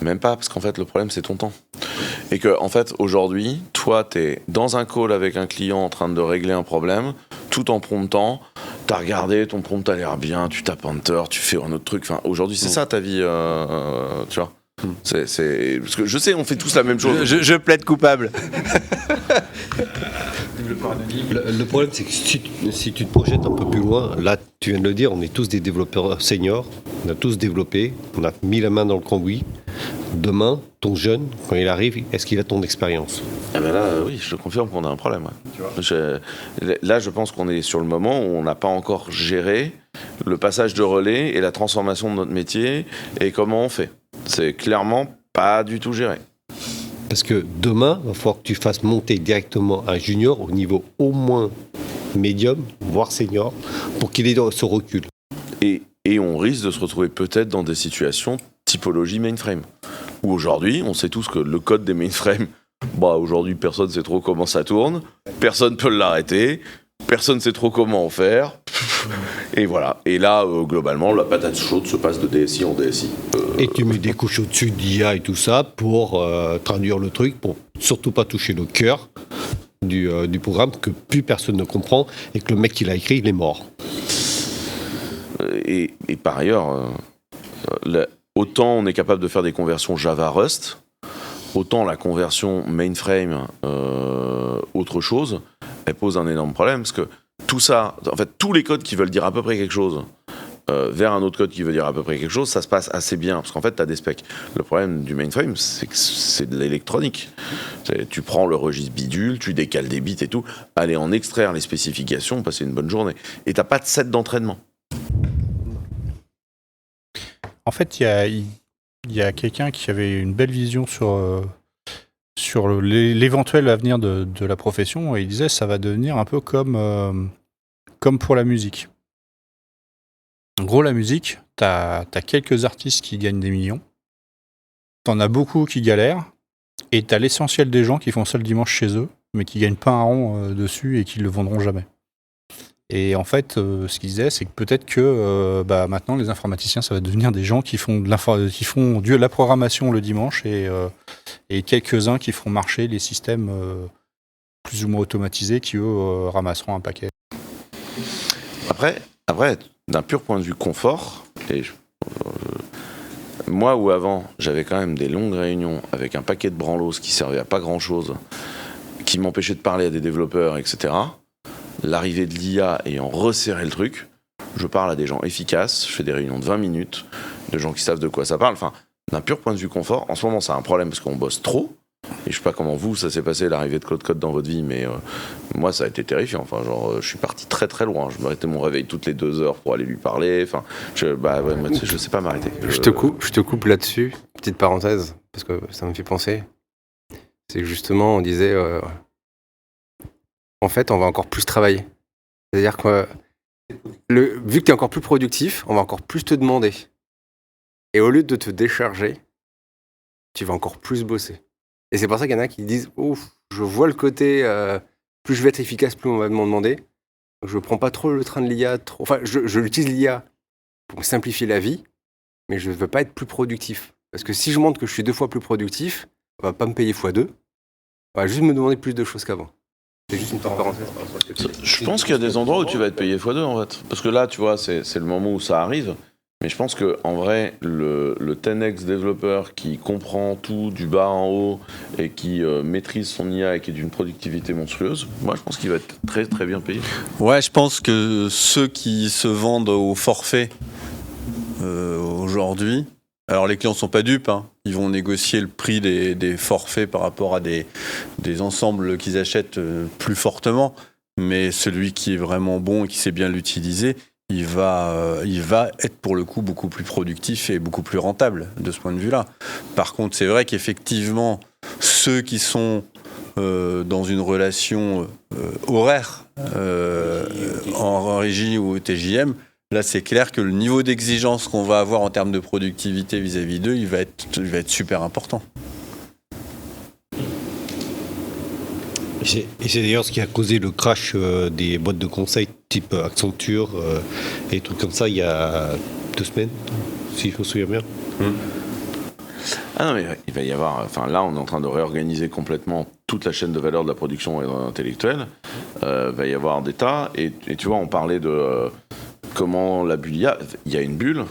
Même pas, parce qu'en fait, le problème, c'est ton temps. Et que, en fait, aujourd'hui, toi, t'es dans un call avec un client en train de régler un problème, tout en promptant, t'as regardé, ton prompt a l'air bien, tu tapes Enter, tu fais un autre truc. Aujourd'hui, c'est ça ta vie, tu vois. Parce que je sais, on fait tous la même chose. Je plaide coupable. Le problème, c'est que si tu te projettes un peu plus loin, là, tu viens de le dire, on est tous des développeurs seniors, on a tous développé, on a mis la main dans le cambouis. Demain, ton jeune, quand il arrive, est-ce qu'il a ton expérience ? Ah ben là, oui, je te confirme qu'on a un problème. Ouais. Là, je pense qu'on est sur le moment où on n'a pas encore géré le passage de relais et la transformation de notre métier et comment on fait. C'est clairement pas du tout géré. Parce que demain, il va falloir que tu fasses monter directement un junior au niveau au moins médium, voire senior, pour qu'il ait ce recul. Et on risque de se retrouver peut-être dans des situations typologie mainframe. Où aujourd'hui, on sait tous que le code des mainframes, aujourd'hui, personne ne sait trop comment ça tourne, personne ne peut l'arrêter, personne ne sait trop comment en faire. Et voilà. Et là, globalement, la patate chaude se passe de DSI en DSI. Et tu mets des couches au-dessus d'IA et tout ça pour traduire le truc, pour surtout pas toucher le cœur du programme que plus personne ne comprend et que le mec qui l'a écrit, il est mort. Et par ailleurs, autant on est capable de faire des conversions Java-Rust, autant la conversion mainframe autre chose, elle pose un énorme problème, parce que tout ça, en fait, tous les codes qui veulent dire à peu près quelque chose vers un autre code qui veut dire à peu près quelque chose, ça se passe assez bien, parce qu'en fait, tu as des specs. Le problème du mainframe, c'est que c'est de l'électronique. Tu prends le registre bidule, tu décales des bits et tout, aller en extraire les spécifications, passer une bonne journée. Et tu n'as pas de set d'entraînement. En fait, il y a quelqu'un qui avait une belle vision sur l'éventuel avenir de la profession, et il disait ça va devenir un peu comme pour la musique. En gros, la musique, t'as quelques artistes qui gagnent des millions, t'en as beaucoup qui galèrent, et t'as l'essentiel des gens qui font ça le dimanche chez eux, mais qui gagnent pas un rond dessus et qui le vendront jamais. Et en fait, ce qu'il disait, c'est que peut-être que maintenant, les informaticiens, ça va devenir des gens qui font de la programmation le dimanche, et quelques-uns qui feront marcher les systèmes plus ou moins automatisés qui, eux, ramasseront un paquet. Après, d'un pur point de vue confort, moi où avant, j'avais quand même des longues réunions avec un paquet de branlos qui servaient à pas grand-chose, qui m'empêchaient de parler à des développeurs, etc., l'arrivée de l'IA ayant resserré le truc, je parle à des gens efficaces, je fais des réunions de 20 minutes, de gens qui savent de quoi ça parle. Enfin, d'un pur point de vue confort, en ce moment, c'est un problème parce qu'on bosse trop. Et je sais pas comment vous, ça s'est passé, l'arrivée de Claude Code dans votre vie, mais moi, ça a été terrifiant. Enfin, je suis parti très très loin. Je m'arrêtais mon réveil toutes les 2 heures pour aller lui parler. Enfin, je sais pas m'arrêter. Je te coupe là-dessus. Petite parenthèse, parce que ça me fait penser. C'est que justement, on disait... en fait, on va encore plus travailler. C'est-à-dire que vu que tu es encore plus productif, on va encore plus te demander. Et au lieu de te décharger, tu vas encore plus bosser. Et c'est pour ça qu'il y en a qui disent « Ouf, je vois le côté, plus je vais être efficace, plus on va m'en demander. Je ne prends pas trop le train de l'IA. Enfin, je l'utilise l'IA pour me simplifier la vie, mais je ne veux pas être plus productif. Parce que si je montre que je suis 2 fois plus productif, on ne va pas me payer x2. On va juste me demander plus de choses qu'avant. » C'est juste une parenthèse. Je pense qu'il y a des endroits où tu vas être payé x2 en fait. Parce que là, tu vois, c'est le moment où ça arrive. Mais je pense qu'en vrai, le 10x développeur qui comprend tout du bas en haut et qui maîtrise son IA et qui est d'une productivité monstrueuse, moi je pense qu'il va être très très bien payé. Ouais, je pense que ceux qui se vendent au forfait aujourd'hui, alors les clients ne sont pas dupes, hein. Ils vont négocier le prix des forfaits par rapport à des ensembles qu'ils achètent plus fortement, mais celui qui est vraiment bon et qui sait bien l'utiliser, il va être pour le coup beaucoup plus productif et beaucoup plus rentable de ce point de vue-là. Par contre, c'est vrai qu'effectivement, ceux qui sont dans une relation horaire en régie ou au TJM, là, c'est clair que le niveau d'exigence qu'on va avoir en termes de productivité vis-à-vis d'eux, il va être super important. Et c'est d'ailleurs ce qui a causé le crash des boîtes de conseil type Accenture et des trucs comme ça il y a 2 semaines, si je me souviens bien. Ah non, mais il va y avoir... Enfin, là, on est en train de réorganiser complètement toute la chaîne de valeur de la production intellectuelle. Va y avoir des tas. Et tu vois, on parlait de comment la bulle... Il y a une bulle.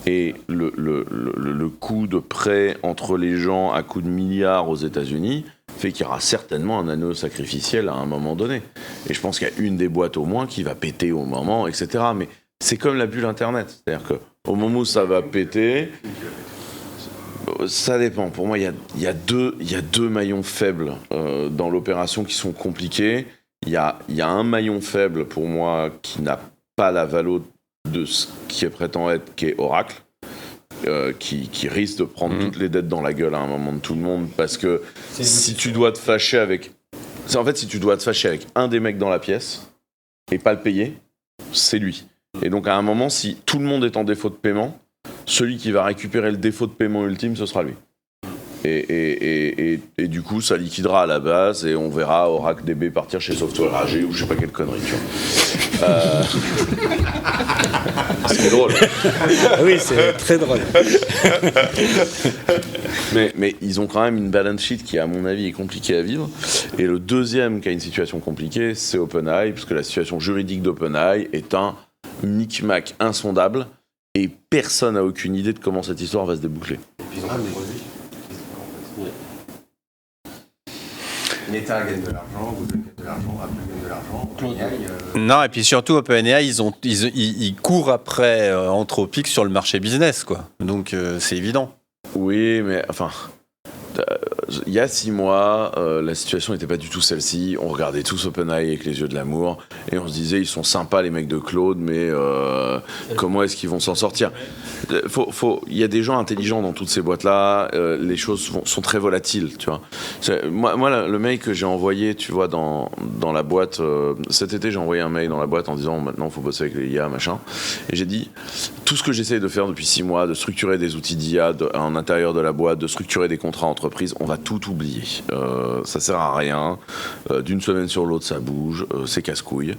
Et le coût de prêt entre les gens à coût de milliards aux États-Unis fait qu'il y aura certainement un anneau sacrificiel à un moment donné. Et je pense qu'il y a une des boîtes au moins qui va péter au moment, etc. Mais c'est comme la bulle Internet. C'est-à-dire qu'au moment où ça va péter, ça dépend. Pour moi, il y a deux maillons faibles dans l'opération qui sont compliqués. Il y a un maillon faible pour moi qui n'a pas la valo de ce qui prétend être, qui est Oracle. Qui risque de prendre toutes les dettes dans la gueule à un moment de tout le monde, parce que si tu dois te fâcher avec un des mecs dans la pièce et pas le payer, c'est lui. Et donc à un moment, si tout le monde est en défaut de paiement, celui qui va récupérer le défaut de paiement ultime, ce sera lui. Et du coup, ça liquidera à la base et on verra Oracle DB partir chez Software AG ou je sais pas quelle connerie, tu vois. C'est drôle. Oui, c'est très drôle. mais ils ont quand même une balance sheet qui, à mon avis, est compliquée à vivre. Et le deuxième qui a une situation compliquée, c'est OpenAI, parce que la situation juridique d'OpenAI est un micmac insondable. Et personne n'a aucune idée de comment cette histoire va se déboucler. L'État gagne de l'argent, Google gagne de l'argent, Apple gagne de l'argent, OpenAI... Non, et puis surtout, OpenAI, ils courent après Anthropic sur le marché business, quoi. Donc, c'est évident. Oui, mais enfin... Il y a 6 mois, la situation n'était pas du tout celle-ci. On regardait tous OpenAI avec les yeux de l'amour et on se disait ils sont sympas les mecs de Claude, mais comment est-ce qu'ils vont s'en sortir ? Il y a des gens intelligents dans toutes ces boîtes-là. Les choses sont très volatiles, tu vois. Moi, le mail que j'ai envoyé, tu vois, dans la boîte cet été, j'ai envoyé un mail dans la boîte en disant maintenant il faut bosser avec les IA, machin. Et j'ai dit tout ce que j'essaye de faire depuis 6 mois, de structurer des outils d'IA en intérieur de la boîte, de structurer des contrats entreprises, on va tout oublier. Ça sert à rien. D'une semaine sur l'autre, ça bouge. C'est casse-couille.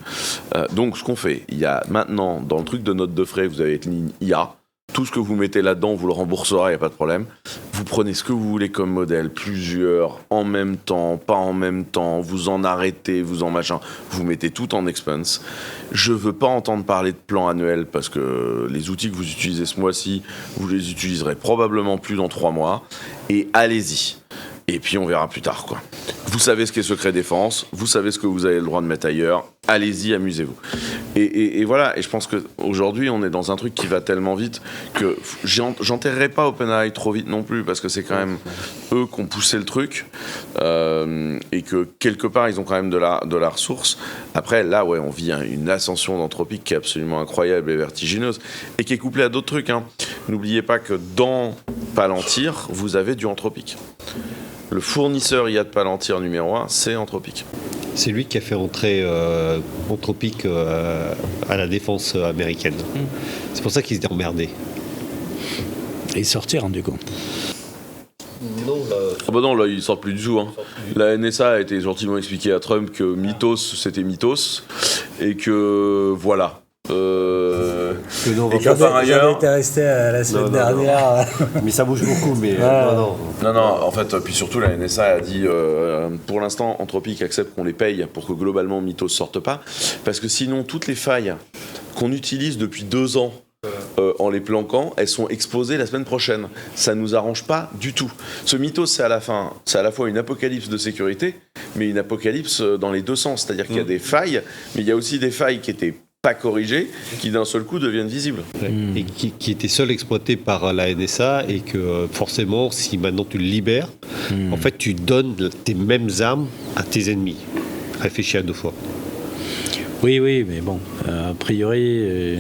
Donc, ce qu'on fait, il y a maintenant, dans le truc de note de frais, vous avez une ligne IA. Tout ce que vous mettez là-dedans, vous le rembourserez, il n'y a pas de problème. Vous prenez ce que vous voulez comme modèle, plusieurs, en même temps, pas en même temps, vous en arrêtez, vous en machin, vous mettez tout en expense. Je ne veux pas entendre parler de plan annuel parce que les outils que vous utilisez ce mois-ci, vous les utiliserez probablement plus dans 3 mois. Et allez-y. Et puis on verra plus tard, quoi. Vous savez ce qu'est secret défense, vous savez ce que vous avez le droit de mettre ailleurs, allez-y, amusez-vous. Et voilà, et je pense qu'aujourd'hui, on est dans un truc qui va tellement vite que j'enterrerai pas OpenAI trop vite non plus, parce que c'est quand même eux qui ont poussé le truc, et que quelque part, ils ont quand même de la ressource. Après, là, ouais, on vit une ascension d'Anthropic qui est absolument incroyable et vertigineuse, et qui est couplée à d'autres trucs, hein. N'oubliez pas que dans Palantir, vous avez du Anthropic. Le fournisseur IA de Palantir numéro 1, c'est Anthropic. C'est lui qui a fait entrer Anthropic à la défense américaine. C'est pour ça qu'il s'était emmerdé. Et sortir, du coup. Non, Ah bah non, là, il sort plus du tout. Hein. La NSA a été gentiment expliqué à Trump que Mythos, c'était Mythos. Et que, voilà. et que par ailleurs... J'en étais resté la semaine dernière. Mais ça bouge beaucoup, mais Non, en fait, puis surtout, la NSA a dit, pour l'instant, Anthropic accepte qu'on les paye pour que globalement Mythos sorte pas. Parce que sinon, toutes les failles qu'on utilise depuis 2 ans, en les planquant, elles sont exposées la semaine prochaine. Ça nous arrange pas du tout. Ce Mythos, c'est à la fois une apocalypse de sécurité, mais une apocalypse dans les 2 sens. C'est-à-dire qu'il y a des failles, mais il y a aussi des failles qui étaient pas corrigées, qui d'un seul coup deviennent visibles. Et qui étaient seuls exploités par la NSA, et que forcément, si maintenant tu le libères, en fait, tu donnes tes mêmes armes à tes ennemis. Réfléchis à 2 fois. Oui, mais bon, a priori...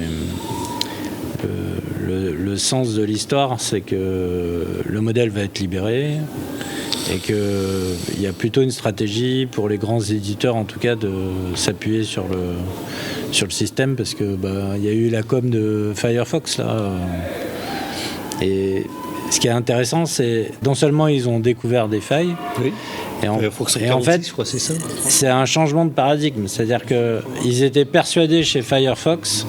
Le sens de l'histoire, c'est que le modèle va être libéré et qu'il y a plutôt une stratégie pour les grands éditeurs, en tout cas, de s'appuyer sur le système, parce que y a eu la com de Firefox là. Et ce qui est intéressant, c'est non seulement ils ont découvert des failles, et en fait, je crois, c'est ça. c'est un changement de paradigme. C'est-à-dire qu'ils étaient persuadés chez Firefox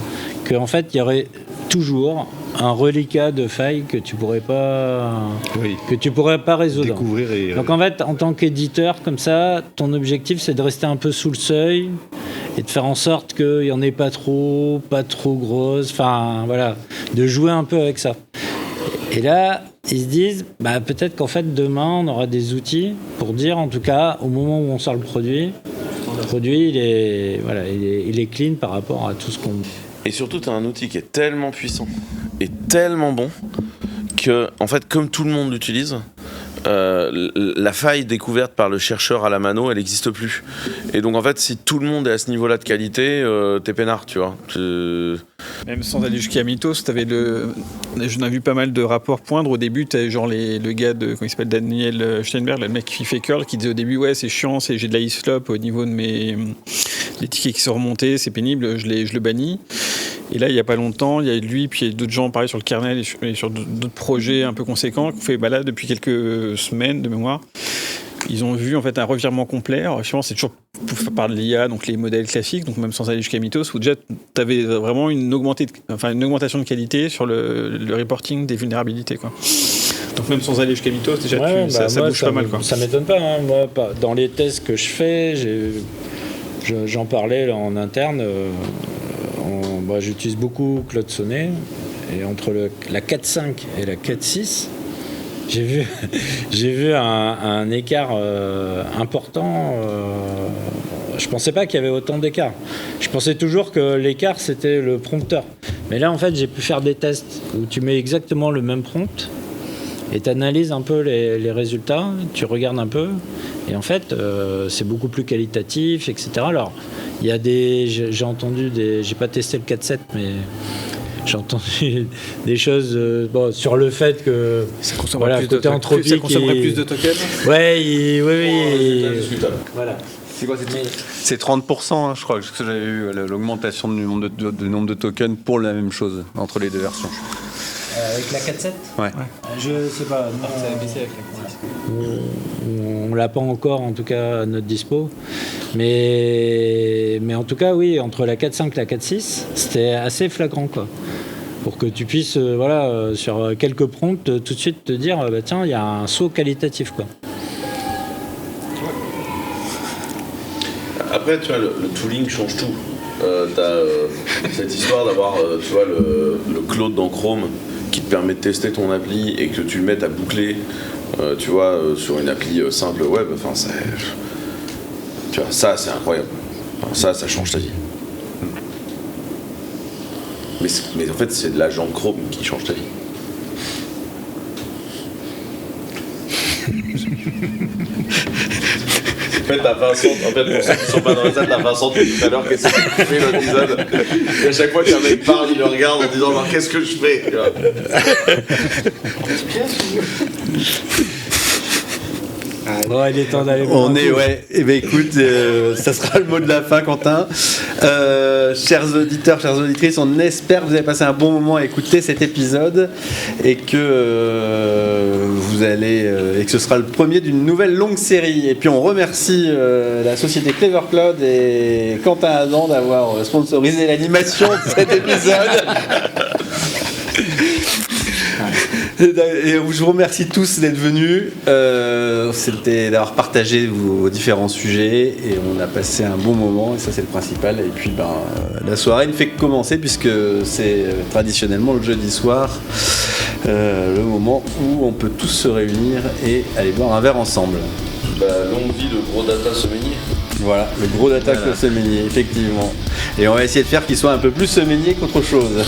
qu'en fait, il y aurait toujours un reliquat de failles que tu pourrais pas résoudre. Découvrir Donc en fait, en tant qu'éditeur comme ça, ton objectif c'est de rester un peu sous le seuil et de faire en sorte qu'il n'y en ait pas trop grosses, enfin voilà, de jouer un peu avec ça. Et là, ils se disent, peut-être qu'en fait demain on aura des outils pour dire, en tout cas, au moment où on sort le produit il est clean par rapport à tout ce qu'on... Et surtout, tu as un outil qui est tellement puissant et tellement bon que, en fait, comme tout le monde l'utilise, la faille découverte par le chercheur à la mano, elle n'existe plus. Et donc, en fait, si tout le monde est à ce niveau-là de qualité, t'es peinard, tu vois. Même sans aller jusqu'à Mythos, j'en ai vu pas mal de rapports poindre. Au début, t'avais genre le gars comment il s'appelle, Daniel Steinberg, le mec qui fait curl, qui disait au début, ouais, c'est chiant, j'ai de la slop au niveau de les tickets qui sont remontés, c'est pénible, je le bannis. Et là, il n'y a pas longtemps, il y a lui, puis il y a d'autres gens, pareil, sur le kernel et sur d'autres projets un peu conséquents, qu'on fait là depuis quelques semaines de mémoire. Ils ont vu en fait un revirement complet. Alors, je pense que c'est toujours par l'IA, donc les modèles classiques, donc même sans aller jusqu'à Mythos, où déjà tu avais vraiment une augmentation de qualité sur le reporting des vulnérabilités, quoi. Donc même sans aller jusqu'à Mythos, déjà ça bouge pas mal, quoi. Ça m'étonne pas, hein. Moi, dans les tests que je fais, j'en parlais là, en interne. J'utilise beaucoup Claude Sonnet Et entre la 4.5 et la 4.6, j'ai vu un écart important. Je pensais pas qu'il y avait autant d'écart. Je pensais toujours que l'écart c'était le prompteur. Mais là en fait j'ai pu faire des tests où tu mets exactement le même prompt et tu analyses un peu les résultats, tu regardes un peu et en fait c'est beaucoup plus qualitatif, etc. Alors il y a j'ai entendu j'ai pas testé le 4.7 mais j'ai entendu des choses sur le fait que ça consommerait plus côté anthropique, ça consommerait plus de tokens. Oui. Voilà. C'est quoi, c'est 30%, hein, je crois, que j'avais vu l'augmentation du nombre de tokens pour la même chose entre les deux versions. Avec la 4.7 ? Ouais. Je sais pas. Non, ça a baissé avec la 4.6. On l'a pas encore, en tout cas, à notre dispo. Mais en tout cas, oui, entre la 4.5 et la 4.6, c'était assez flagrant, quoi. Pour que tu puisses, sur quelques prompts, tout de suite te dire, tiens, il y a un saut qualitatif, quoi. Après, tu vois, le tooling change tout. T'as cette histoire d'avoir, tu vois, le Claude dans Chrome qui te permet de tester ton appli et que tu le mettes à boucler, tu vois, sur une appli simple web. Enfin, tu vois, ça, c'est incroyable. Enfin, ça change ta vie. Mais en fait, c'est de l'agent Chrome qui change ta vie. En fait, t'as Vincent, pour ceux qui sont pas dans la salle, t'as Vincent tout à l'heure qui essaie de faire l'épisode. Et à chaque fois qu'un mec parle, il le regarde en disant « Qu'est-ce que je fais ?» Bon, il est temps d'aller voir. On est, ouais. Eh ben écoute, ça sera le mot de la fin, Quentin. Chers auditeurs, chères auditrices, on espère que vous avez passé un bon moment à écouter cet épisode et que vous allez et que ce sera le premier d'une nouvelle longue série. Et puis on remercie la société Clever Cloud et Quentin Adam d'avoir sponsorisé l'animation de cet épisode. Et je vous remercie tous d'être venus, c'était d'avoir partagé vos différents sujets et on a passé un bon moment et ça c'est le principal. Et puis la soirée ne fait que commencer puisque c'est traditionnellement le jeudi soir, le moment où on peut tous se réunir et aller boire un verre ensemble. Longue vie de Gros Data Semainier. Voilà, le Gros Data Semainier, effectivement. Et on va essayer de faire qu'il soit un peu plus semainier qu'autre chose.